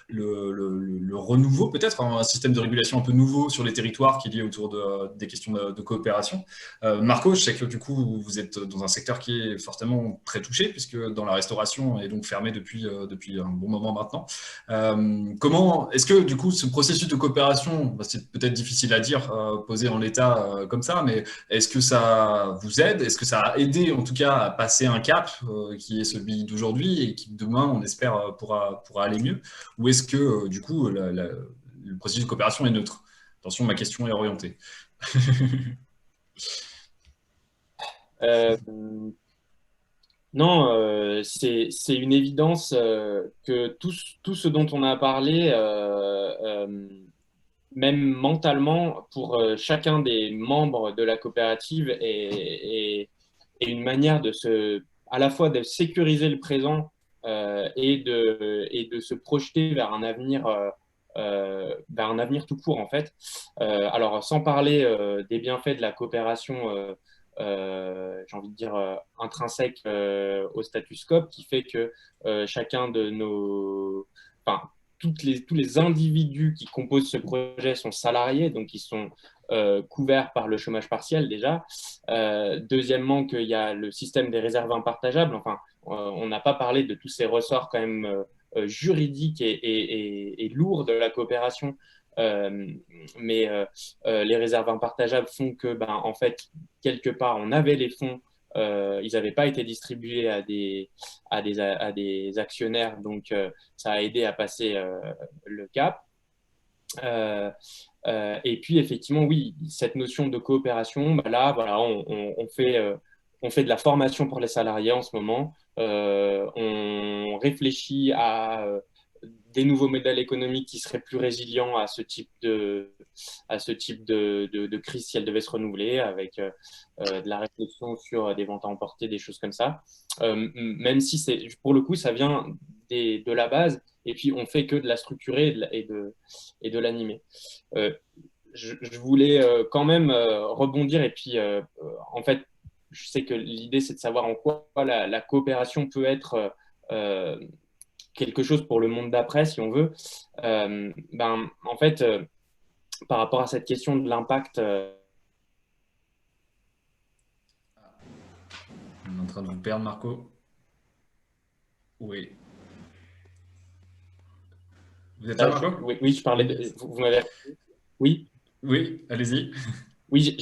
le renouveau, peut-être un système de régulation un peu nouveau sur les territoires qui est lié autour des questions de coopération. Marco, je sais que du coup vous êtes dans un secteur qui est fortement très touché, puisque dans la restauration est donc fermé depuis un bon moment maintenant. Comment est-ce que du coup ce processus de coopération, c'est peut-être difficile à dire posé en l'état comme ça, mais est-ce que ça vous aide? Est-ce que ça a aidé en tout cas à passer un cap qui est celui d'aujourd'hui et qui demain on espère pourra aller mieux? Ou est-ce que du coup le processus de coopération est neutre? Attention, ma question est orientée. Non, c'est une évidence que tout ce dont on a parlé, même mentalement, pour chacun des membres de la coopérative, est une manière à la fois de sécuriser le présent et de se projeter vers un avenir tout court, en fait. Alors, sans parler des bienfaits de la coopération, j'ai envie de dire, intrinsèque au status quo, qui fait que chacun de enfin, tous les individus qui composent ce projet sont salariés, donc ils sont couverts par le chômage partiel déjà. Deuxièmement, qu'il y a le système des réserves impartageables. Enfin, on n'a pas parlé de tous ces ressorts quand même juridiques et lourds de la coopération. Mais les réserves impartageables font que, en fait, quelque part, on avait les fonds, ils n'avaient pas été distribués à des actionnaires, donc ça a aidé à passer le cap. Et puis, effectivement, oui, cette notion de coopération, là, voilà, on fait de la formation pour les salariés en ce moment. On réfléchit à des nouveaux modèles économiques qui seraient plus résilients à ce type de crise si elle devait se renouveler, avec de la réflexion sur des ventes à emporter, des choses comme ça. Même si pour le coup, ça vient de la base, et puis on fait que de la structurer et de l'animer. Je voulais quand même rebondir, et puis en fait, je sais que l'idée, c'est de savoir en quoi la coopération peut être quelque chose pour le monde d'après, si on veut. En fait, par rapport à cette question de l'impact. On est en train de vous perdre, Marco. Oui. Vous êtes là, Marco? Oui, je parlais de. Vous m'avez. Oui. Oui, allez-y. Oui,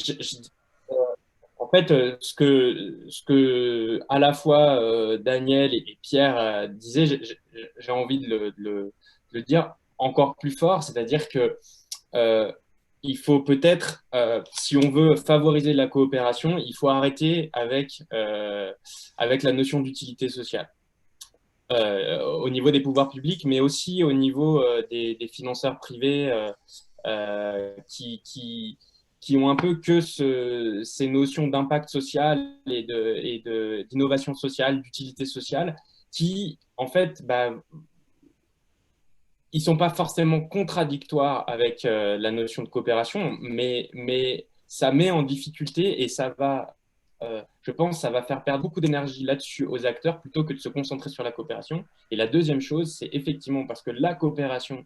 en fait, ce que à la fois Daniel et Pierre disaient, j'ai envie de le dire. encore plus fort, c'est-à-dire que il faut peut-être, si on veut favoriser la coopération, il faut arrêter avec la notion d'utilité sociale. Au niveau des pouvoirs publics, mais aussi au niveau des financeurs privés qui ont un peu que ces notions d'impact social et d'innovation sociale, d'utilité sociale, qui, en fait, ils ne sont pas forcément contradictoires avec la notion de coopération, mais ça met en difficulté et ça va, je pense, ça va faire perdre beaucoup d'énergie là-dessus aux acteurs plutôt que de se concentrer sur la coopération. Et la deuxième chose, c'est effectivement parce que la coopération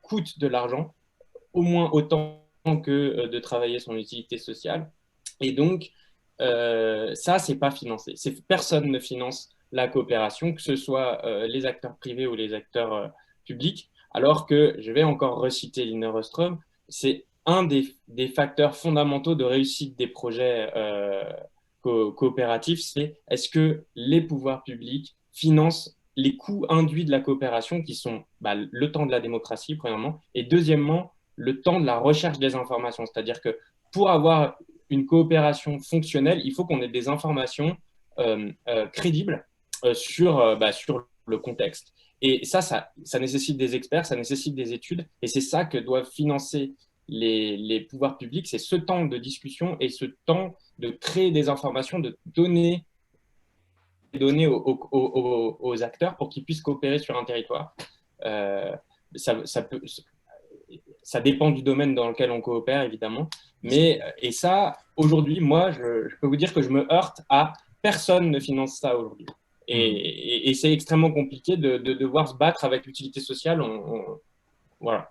coûte de l'argent, au moins autant que de travailler son utilité sociale. Et donc, ça, c'est pas financé. Personne ne finance la coopération, que ce soit les acteurs privés ou les acteurs publics. Alors que, je vais encore reciter Line Rostrom, c'est un des facteurs fondamentaux de réussite des projets coopératifs, c'est est-ce que les pouvoirs publics financent les coûts induits de la coopération, qui sont le temps de la démocratie, premièrement, et deuxièmement, le temps de la recherche des informations. C'est-à-dire que pour avoir une coopération fonctionnelle, il faut qu'on ait des informations crédibles sur le contexte. Et ça nécessite des experts, ça nécessite des études, et c'est ça que doivent financer les pouvoirs publics, c'est ce temps de discussion et ce temps de créer des informations, de donner des données aux acteurs pour qu'ils puissent coopérer sur un territoire. Ça dépend du domaine dans lequel on coopère, évidemment. Et ça, aujourd'hui, moi, je peux vous dire que je me heurte à personne ne finance ça aujourd'hui. Et c'est extrêmement compliqué de devoir se battre avec l'utilité sociale. Voilà.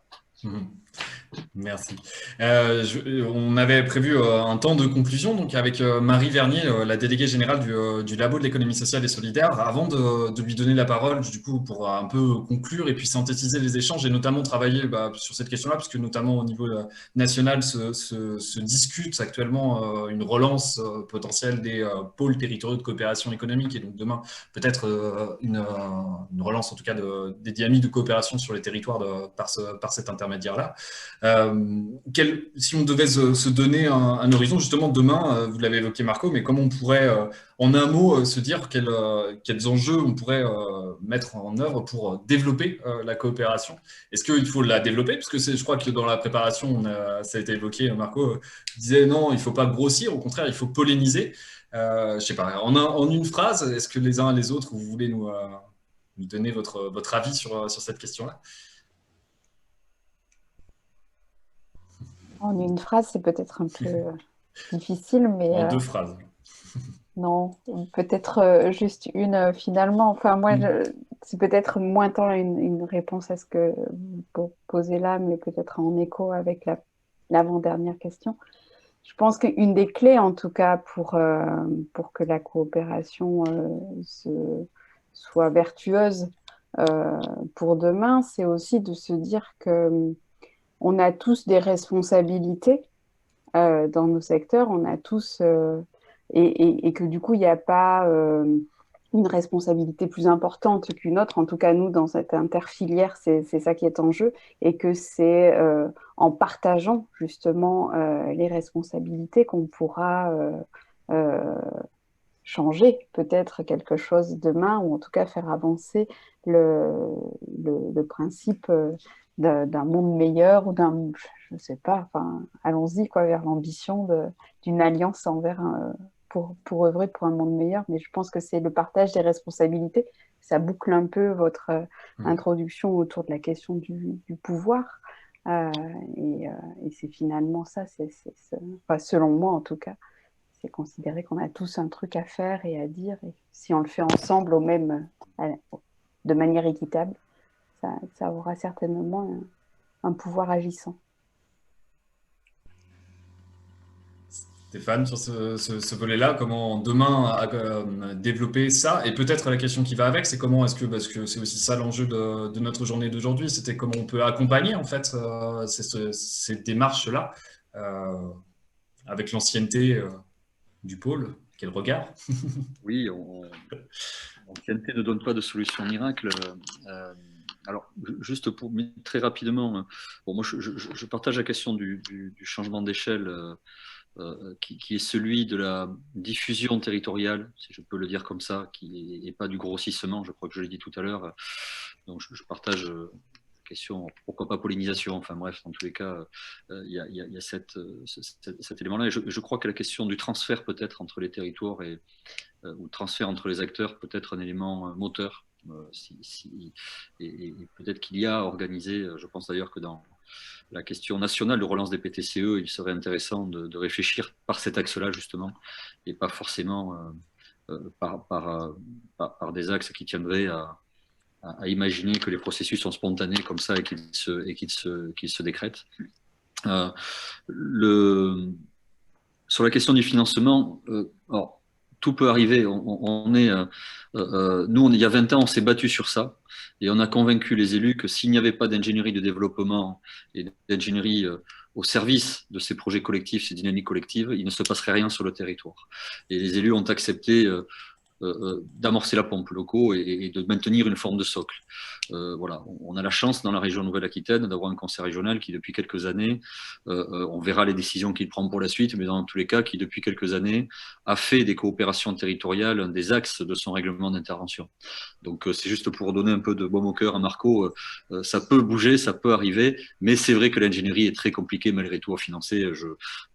Merci. On avait prévu un temps de conclusion donc avec Marie Vernier, la déléguée générale du Labo de l'économie sociale et solidaire, avant de lui donner la parole du coup pour un peu conclure et puis synthétiser les échanges et notamment travailler sur cette question-là, puisque notamment au niveau national se discute actuellement une relance potentielle des pôles territoriaux de coopération économique et donc demain peut-être une relance en tout cas des dynamiques de coopération sur les territoires par cet intermédiaire-là. Si on devait se donner un horizon, justement demain, vous l'avez évoqué Marco, mais comment on pourrait, en un mot, se dire quels enjeux on pourrait mettre en œuvre pour développer la coopération? Est-ce qu'il faut la développer? Parce que je crois que dans la préparation, ça a été évoqué, Marco disait non, il ne faut pas grossir, au contraire, il faut polliniser. Je ne sais pas, en une phrase, est-ce que les uns et les autres, vous voulez nous donner votre avis sur cette question-là? En une phrase, c'est peut-être un peu difficile, mais… En deux phrases. Non, peut-être juste une finalement. Enfin, moi, c'est peut-être moins tant une réponse à ce que vous posez là, mais peut-être en écho avec l'avant-dernière question. Je pense qu'une des clés, en tout cas, pour que la coopération soit vertueuse pour demain, c'est aussi de se dire que on a tous des responsabilités dans nos secteurs, on a tous, et que du coup, il n'y a pas une responsabilité plus importante qu'une autre. En tout cas, nous, dans cette interfilière, c'est ça qui est en jeu, et que c'est en partageant justement les responsabilités qu'on pourra changer peut-être quelque chose demain, ou en tout cas faire avancer le principe d'un monde meilleur, ou je ne sais pas, enfin, allons-y vers l'ambition d'une alliance pour œuvrer pour un monde meilleur. Mais je pense que c'est le partage des responsabilités. Ça boucle un peu votre introduction autour de la question du pouvoir. Et c'est finalement ça, enfin, selon moi en tout cas, c'est considérer qu'on a tous un truc à faire et à dire. Et si on le fait ensemble de manière équitable, ça aura certainement un pouvoir agissant. Stéphane, sur ce volet-là, comment demain développer ça? Et peut-être la question qui va avec, c'est comment est-ce que, parce que c'est aussi ça l'enjeu de notre journée d'aujourd'hui, c'était comment on peut accompagner en fait ces démarches-là avec l'ancienneté du pôle. Quel regard? Oui, l'ancienneté ne donne pas de solution miracle. Alors, juste pour très rapidement, bon, moi je partage la question du changement d'échelle qui est celui de la diffusion territoriale, si je peux le dire comme ça, qui n'est pas du grossissement, je crois que je l'ai dit tout à l'heure. Donc je partage la question, pourquoi pas pollinisation, enfin bref, dans tous les cas, il y a cet élément-là. Et je crois que la question du transfert peut-être entre les territoires ou le transfert entre les acteurs peut être un élément moteur. Et peut-être qu'il y a organisé, je pense d'ailleurs que dans la question nationale de relance des PTCE, il serait intéressant de réfléchir par cet axe-là justement, et pas forcément par des axes qui tiendraient à imaginer que les processus sont spontanés comme ça et qu'ils se décrètent. Sur la question du financement, alors, tout peut arriver. Nous, il y a 20 ans, on s'est battu sur ça et on a convaincu les élus que s'il n'y avait pas d'ingénierie de développement et d'ingénierie au service de ces projets collectifs, ces dynamiques collectives, il ne se passerait rien sur le territoire. Et les élus ont accepté d'amorcer la pompe locaux et de maintenir une forme de socle. Voilà, on a la chance dans la région Nouvelle-Aquitaine d'avoir un conseil régional qui depuis quelques années, on verra les décisions qu'il prend pour la suite, mais dans tous les cas qui depuis quelques années a fait des coopérations territoriales un des axes de son règlement d'intervention. Donc c'est juste pour donner un peu de baume au cœur à Marco, ça peut bouger, ça peut arriver, mais c'est vrai que l'ingénierie est très compliquée malgré tout à financer.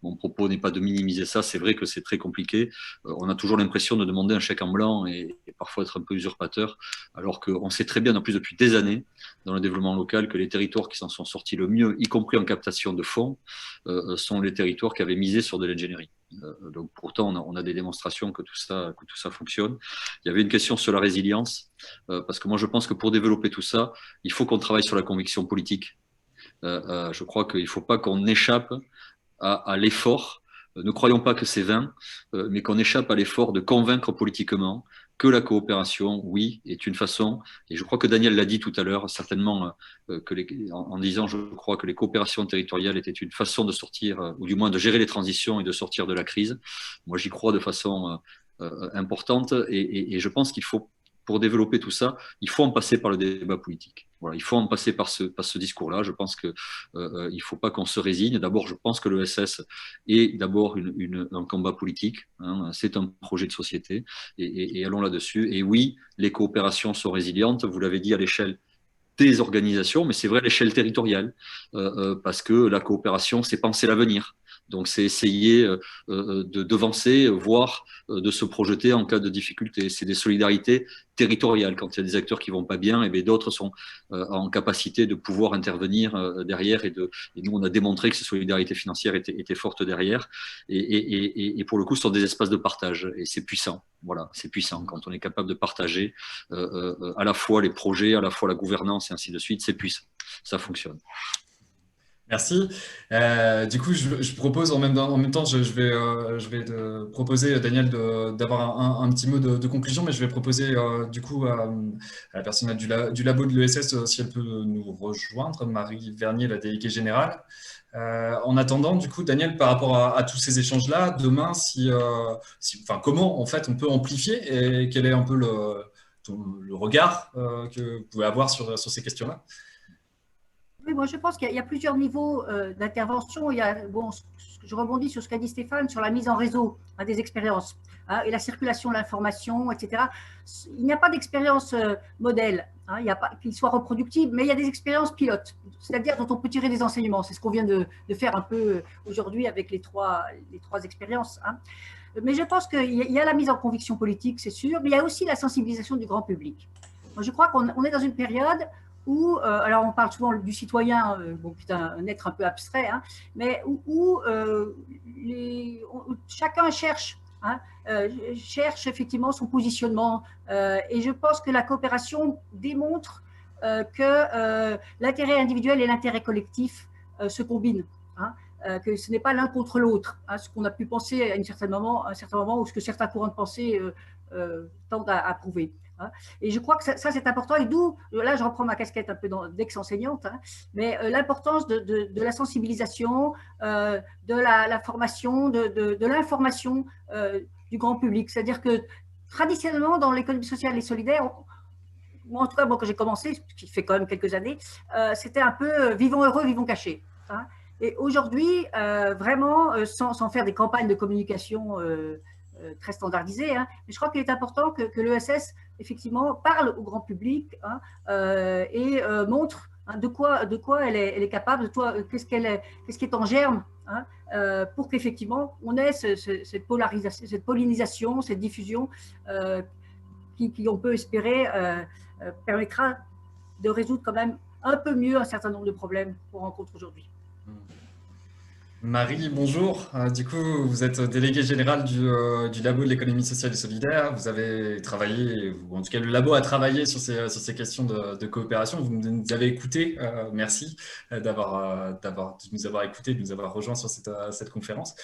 Mon propos n'est pas de minimiser ça, c'est vrai que c'est très compliqué. On a toujours l'impression de demander un chèque en blanc et parfois être un peu usurpateur, alors qu'on sait très bien, en plus depuis des années, dans le développement local, que les territoires qui s'en sont sortis le mieux, y compris en captation de fonds, sont les territoires qui avaient misé sur de l'ingénierie. Donc pourtant, on a des démonstrations que tout ça fonctionne. Il y avait une question sur la résilience, parce que moi je pense que pour développer tout ça, il faut qu'on travaille sur la conviction politique. Je crois qu'il ne faut pas qu'on échappe à l'effort. Ne croyons pas que c'est vain, mais qu'on échappe à l'effort de convaincre politiquement que la coopération, oui, est une façon, et je crois que Daniel l'a dit tout à l'heure, certainement, en disant, je crois que les coopérations territoriales étaient une façon de sortir, ou du moins de gérer les transitions et de sortir de la crise. Moi, j'y crois de façon importante, et je pense qu'il faut, pour développer tout ça, il faut en passer par le débat politique. Voilà, il faut en passer par ce discours-là. Je pense qu'il ne faut pas qu'on se résigne. D'abord, je pense que l'ESS est d'abord un combat politique. Hein, c'est un projet de société et allons là-dessus. Et oui, les coopérations sont résilientes. Vous l'avez dit à l'échelle des organisations, mais c'est vrai à l'échelle territoriale, parce que la coopération, c'est penser l'avenir. Donc, c'est essayer de devancer, voire de se projeter en cas de difficulté. C'est des solidarités territoriales. Quand il y a des acteurs qui vont pas bien, et d'autres sont en capacité de pouvoir intervenir derrière. Et nous, on a démontré que ces solidarités financières étaient fortes derrière. Et pour le coup, ce sont des espaces de partage. Et c'est puissant. Voilà, c'est puissant. Quand on est capable de partager à la fois les projets, à la fois la gouvernance et ainsi de suite, c'est puissant. Ça fonctionne. Merci. Du coup, je propose en même temps, je vais te proposer, Daniel, d'avoir un petit mot de conclusion, mais je vais proposer du coup à la personnel du labo de l'ESS si elle peut nous rejoindre, Marie Vernier, la déléguée générale. En attendant, du coup, Daniel, par rapport à tous ces échanges-là, demain, comment en fait on peut amplifier et quel est un peu le regard que vous pouvez avoir sur ces questions-là? Oui, moi je pense qu'il y a plusieurs niveaux d'intervention. Je rebondis sur ce qu'a dit Stéphane sur la mise en réseau des expériences et la circulation de l'information, etc. Il n'y a pas d'expérience modèle, il n'y a pas qu'il soit reproductible, mais il y a des expériences pilotes, c'est-à-dire dont on peut tirer des enseignements. C'est ce qu'on vient de faire un peu aujourd'hui avec les trois expériences. Mais je pense qu'il y a la mise en conviction politique, c'est sûr, mais il y a aussi la sensibilisation du grand public. Moi, je crois qu'on est dans une période où, alors on parle souvent du citoyen, qui est un être un peu abstrait, mais où chacun cherche effectivement son positionnement. Et je pense que la coopération démontre que l'intérêt individuel et l'intérêt collectif se combinent. Que ce n'est pas l'un contre l'autre, ce qu'on a pu penser à un certain moment ou ce que certains courants de pensée tendent à prouver. Et je crois que ça c'est important, et d'où, là je reprends ma casquette un peu d'ex-enseignante, mais l'importance de la sensibilisation, de la formation, de l'information du grand public. C'est-à-dire que traditionnellement dans l'économie sociale et solidaire, moi, en tout cas, moi, quand j'ai commencé, ce qui fait quand même quelques années, c'était un peu vivons heureux, vivons cachés. Hein. Et aujourd'hui, vraiment, sans faire des campagnes de communication très standardisées, hein, mais je crois qu'il est important que l'ESS, effectivement, parle au grand public, hein, et montre, hein, de quoi elle est capable, qu'est-ce qui est en germe, hein, pour qu'effectivement, on ait cette polarisation, cette pollinisation, cette diffusion qui, on peut espérer, permettra de résoudre quand même un peu mieux un certain nombre de problèmes qu'on rencontre aujourd'hui. Marie, bonjour. Du coup, vous êtes déléguée générale du Labo de l'économie sociale et solidaire. Vous avez travaillé, ou en tout cas le Labo a travaillé sur ces questions de coopération. Vous nous avez écoutés. Merci de nous avoir écoutés, de nous avoir rejoints sur cette conférence.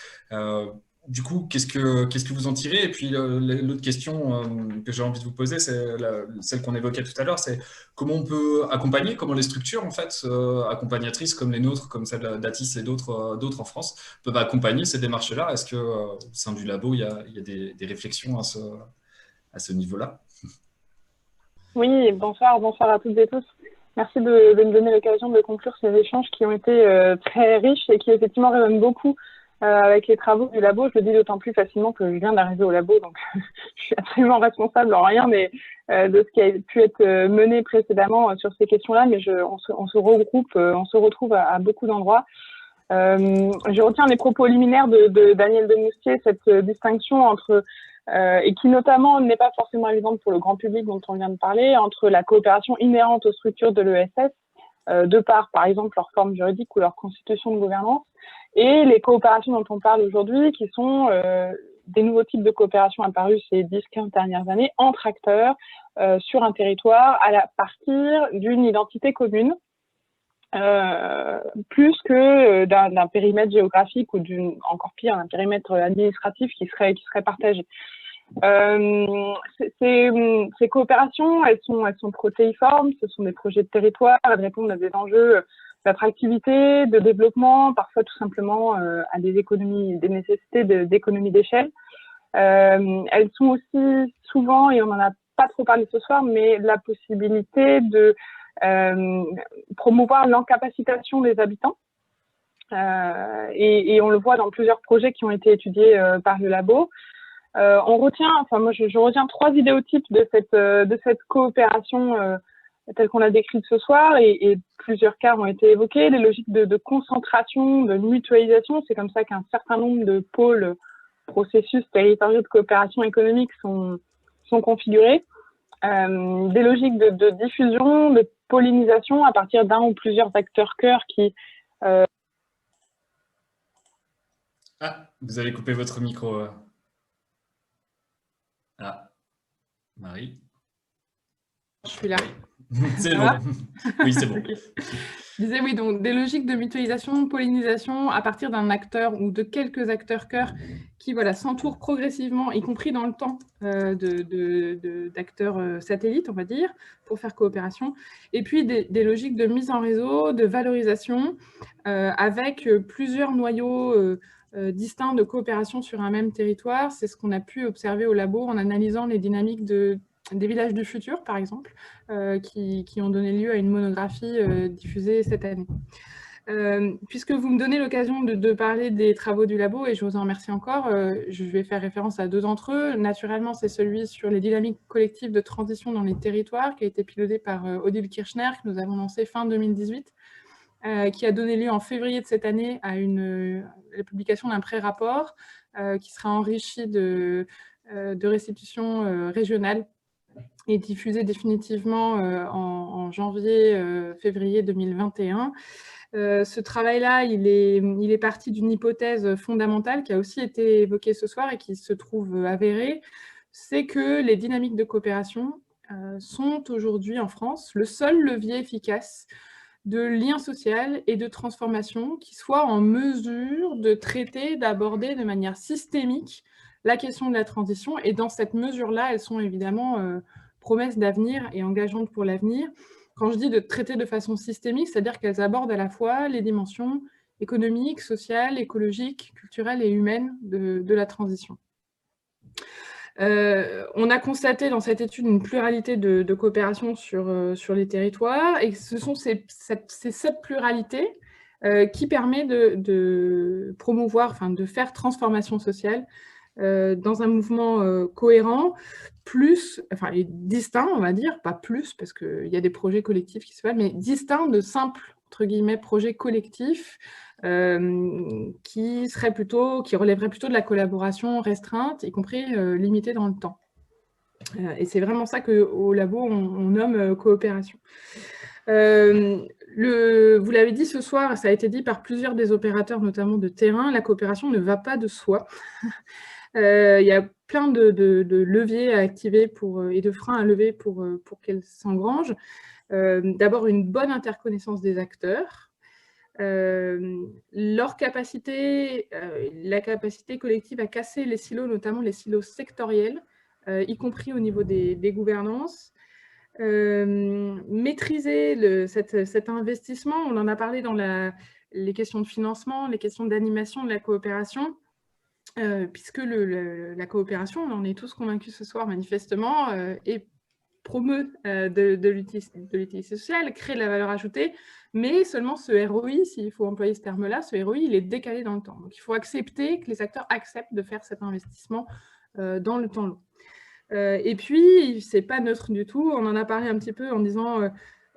Du coup, qu'est-ce que vous en tirez? Et puis l'autre question que j'ai envie de vous poser, c'est celle qu'on évoquait tout à l'heure, c'est comment on peut accompagner, comment les structures en fait accompagnatrices comme les nôtres, comme celle d'Atis et d'autres en France, peuvent accompagner ces démarches-là. Est-ce que au sein du labo, il y a des réflexions à ce niveau-là? Oui, bonsoir à toutes et tous. Merci de me donner l'occasion de conclure ces échanges qui ont été très riches et qui effectivement résonnent beaucoup avec les travaux du labo. Je le dis d'autant plus facilement que je viens d'arriver au labo, donc je suis absolument responsable en rien mais de ce qui a pu être mené précédemment sur ces questions-là, mais on se regroupe, on se retrouve à beaucoup d'endroits. Je retiens les propos liminaires de Daniel Demoustier, cette distinction entre, et qui notamment n'est pas forcément évidente pour le grand public dont on vient de parler, entre la coopération inhérente aux structures de l'ESS, de par exemple, leur forme juridique ou leur constitution de gouvernance, et les coopérations dont on parle aujourd'hui, qui sont des nouveaux types de coopération apparus ces 10-15 dernières années entre acteurs sur un territoire à partir d'une identité commune, plus que d'un périmètre géographique ou encore pire, d'un périmètre administratif qui serait partagé. Ces coopérations, elles sont protéiformes, ce sont des projets de territoire, elles répondent à des enjeux d'attractivité, de développement, parfois tout simplement à des nécessités d'économie d'échelle. Elles sont aussi souvent, et on n'en a pas trop parlé ce soir, mais la possibilité de promouvoir l'encapacitation des habitants. Et on le voit dans plusieurs projets qui ont été étudiés par le labo. On retient, enfin moi je retiens 3 idéotypes de cette coopération telle qu'on l'a décrite ce soir, et plusieurs cas ont été évoqués. Les logiques de concentration, de mutualisation, c'est comme ça qu'un certain nombre de pôles, processus territoriaux de coopération économique sont configurés. Des logiques de diffusion, de pollinisation à partir d'un ou plusieurs acteurs cœurs qui... Ah, vous avez coupé votre micro. Ah, Marie. Je suis là. C'est bon. Oui, c'est bon. Okay. Je disais oui, donc des logiques de mutualisation, pollinisation à partir d'un acteur ou de quelques acteurs cœurs qui s'entourent progressivement, y compris dans le temps, d'acteurs satellites, on va dire, pour faire coopération. Et puis des logiques de mise en réseau, de valorisation, avec plusieurs noyaux distincts de coopération sur un même territoire. C'est ce qu'on a pu observer au labo en analysant les dynamiques des villages du futur, par exemple, qui ont donné lieu à une monographie diffusée cette année. Puisque vous me donnez l'occasion de parler des travaux du labo, et je vous en remercie encore, je vais faire référence à 2 d'entre eux. Naturellement, c'est celui sur les dynamiques collectives de transition dans les territoires, qui a été piloté par Odile Kirchner, que nous avons lancé fin 2018, qui a donné lieu en février de cette année à la publication d'un pré-rapport qui sera enrichi de restitutions régionales et diffusé définitivement en janvier-février 2021. Ce travail-là, il est parti d'une hypothèse fondamentale qui a aussi été évoquée ce soir et qui se trouve avérée, c'est que les dynamiques de coopération sont aujourd'hui en France le seul levier efficace de lien social et de transformation qui soit en mesure de traiter, d'aborder de manière systémique la question de la transition. Et dans cette mesure-là, elles sont évidemment promesses d'avenir et engageantes pour l'avenir. Quand je dis de traiter de façon systémique, c'est-à-dire qu'elles abordent à la fois les dimensions économiques, sociales, écologiques, culturelles et humaines de la transition. On a constaté dans cette étude une pluralité de coopération sur les territoires, et ce sont cette pluralité qui permet de promouvoir, enfin de faire transformation sociale dans un mouvement cohérent, et distinct, on va dire, pas plus, parce qu'il y a des projets collectifs qui se font, mais distinct de simples, entre guillemets, projets collectifs qui relèveraient plutôt de la collaboration restreinte, y compris limitée dans le temps. Et c'est vraiment ça qu'au labo, on nomme coopération. Vous l'avez dit ce soir, ça a été dit par plusieurs des opérateurs, notamment de terrain, la coopération ne va pas de soi. Il y a plein de leviers à activer et de freins à lever pour qu'elle s'engrange. D'abord, une bonne interconnaissance des acteurs. Leur capacité, la capacité collective à casser les silos, notamment les silos sectoriels, y compris au niveau des gouvernances. Maîtriser cet investissement, on en a parlé dans les questions de financement, les questions d'animation de la coopération, puisque la coopération, on en est tous convaincus ce soir manifestement, et promeut de l'utilité sociale, crée de la valeur ajoutée, mais seulement ce ROI, s'il faut employer ce terme-là, ce ROI, il est décalé dans le temps. Donc il faut accepter que les acteurs acceptent de faire cet investissement dans le temps long. Et puis, c'est pas neutre du tout. On en a parlé un petit peu en disant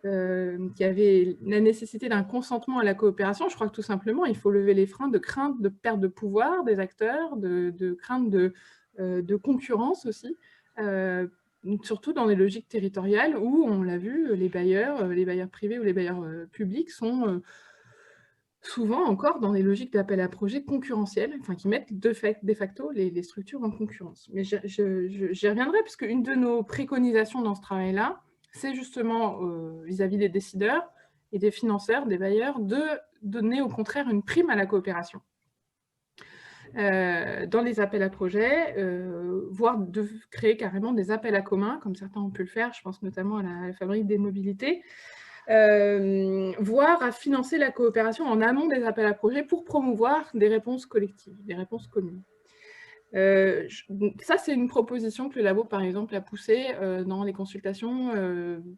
qu'il y avait la nécessité d'un consentement à la coopération. Je crois que tout simplement, il faut lever les freins de crainte de perte de pouvoir des acteurs, de crainte de concurrence aussi, surtout dans les logiques territoriales où, on l'a vu, les bailleurs privés ou les bailleurs publics sont souvent encore dans des logiques d'appel à projets concurrentiels, enfin qui mettent de facto les structures en concurrence. Mais j'y reviendrai, puisque une de nos préconisations dans ce travail-là, c'est justement vis-à-vis des décideurs et des financeurs, des bailleurs, de donner au contraire une prime à la coopération dans les appels à projets, voire de créer carrément des appels à communs, comme certains ont pu le faire, je pense notamment à la Fabrique des mobilités, voire à financer la coopération en amont des appels à projets pour promouvoir des réponses collectives, des réponses communes. Ça, c'est une proposition que le labo, par exemple, a poussée dans les consultations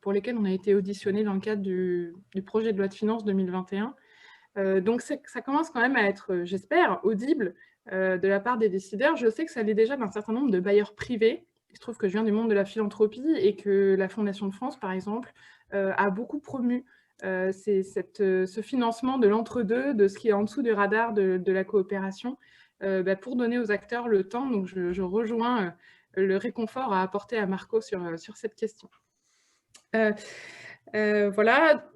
pour lesquelles on a été auditionné dans le cadre du projet de loi de finances 2021. Donc, ça commence quand même à être, j'espère, audible de la part des décideurs. Je sais que ça l'est déjà d'un certain nombre de bailleurs privés. Il se trouve que je viens du monde de la philanthropie et que la Fondation de France, par exemple, a beaucoup promu ce financement de l'entre-deux, de ce qui est en dessous du radar de la coopération, pour donner aux acteurs le temps. Donc, je rejoins le réconfort à apporter à Marco sur cette question. Voilà.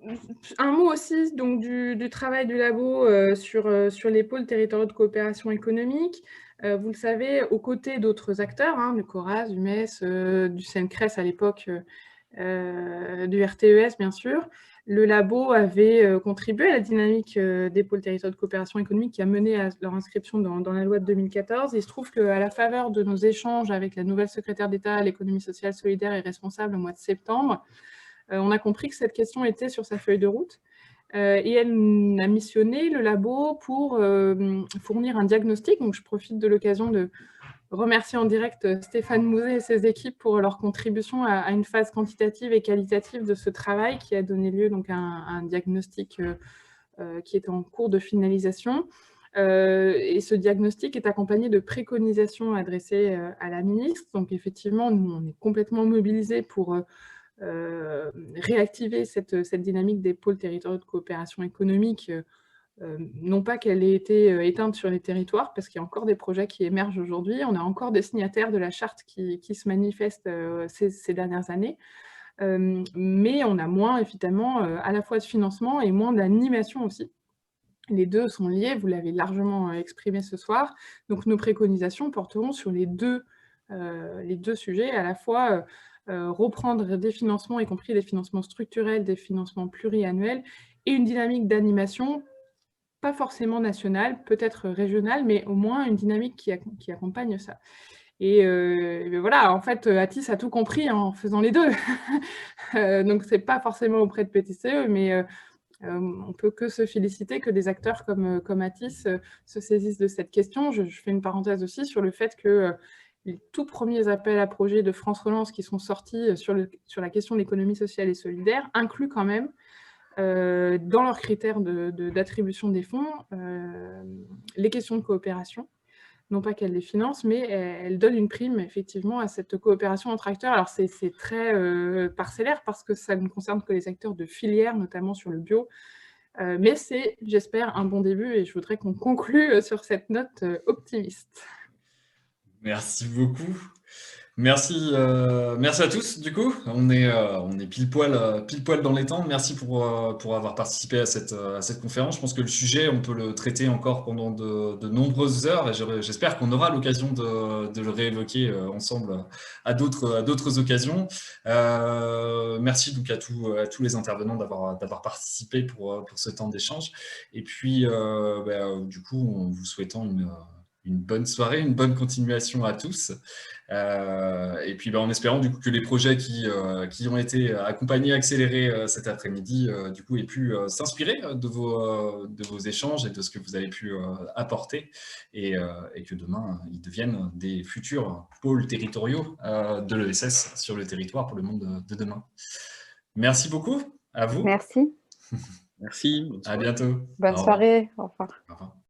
Un mot aussi donc, du travail du labo sur les pôles territoriaux de coopération économique. Vous le savez, aux côtés d'autres acteurs, du CORAS, du MES, du CNCRES à l'époque, du RTES bien sûr, le labo avait contribué à la dynamique des pôles territoriaux de coopération économique qui a mené à leur inscription dans la loi de 2014. Il se trouve qu'à la faveur de nos échanges avec la nouvelle secrétaire d'État à l'économie sociale, solidaire et responsable au mois de septembre, on a compris que cette question était sur sa feuille de route et elle a missionné le labo pour fournir un diagnostic. Donc, je profite de l'occasion de remercier en direct Stéphane Mouzet et ses équipes pour leur contribution à une phase quantitative et qualitative de ce travail qui a donné lieu donc, à un diagnostic qui est en cours de finalisation. Et ce diagnostic est accompagné de préconisations adressées à la ministre. Donc, effectivement, nous, on est complètement mobilisés pour réactiver cette dynamique des pôles territoriaux de coopération économique, non pas qu'elle ait été éteinte sur les territoires, parce qu'il y a encore des projets qui émergent aujourd'hui, on a encore des signataires de la charte qui se manifestent ces dernières années, mais on a moins, évidemment, à la fois de financement et moins d'animation aussi. Les deux sont liés, vous l'avez largement exprimé ce soir, donc nos préconisations porteront sur les deux sujets, à la fois reprendre des financements, y compris des financements structurels, des financements pluriannuels, et une dynamique d'animation, pas forcément nationale, peut-être régionale, mais au moins une dynamique qui accompagne ça. Et voilà, en fait, Atis a tout compris en faisant les deux. Donc, ce n'est pas forcément auprès de PTCE, mais on ne peut que se féliciter que des acteurs comme Atis se saisissent de cette question. Je fais une parenthèse aussi sur le fait que les tout premiers appels à projets de France Relance qui sont sortis sur la question de l'économie sociale et solidaire incluent quand même, dans leurs critères d'attribution des fonds, les questions de coopération. Non pas qu'elle les finance, mais elle donne une prime effectivement à cette coopération entre acteurs. Alors c'est très parcellaire parce que ça ne concerne que les acteurs de filière, notamment sur le bio, mais c'est, j'espère, un bon début et je voudrais qu'on conclue sur cette note optimiste. Merci beaucoup. Merci à tous, du coup. On est pile poil dans les temps. Merci pour avoir participé à cette conférence. Je pense que le sujet, on peut le traiter encore pendant de nombreuses heures et j'espère qu'on aura l'occasion de le réévoquer ensemble à d'autres occasions. Merci donc à tous les intervenants d'avoir participé pour ce temps d'échange. Et puis, du coup, en vous souhaitant une bonne soirée, une bonne continuation à tous. Et puis en espérant du coup que les projets qui ont été accompagnés, accélérés cet après-midi, du coup aient pu s'inspirer de vos échanges et de ce que vous avez pu apporter et que demain ils deviennent des futurs pôles territoriaux de l'ESS sur le territoire pour le monde de demain. Merci beaucoup à vous. Merci. Merci. À bientôt. Bonne soirée. Au revoir. Au revoir.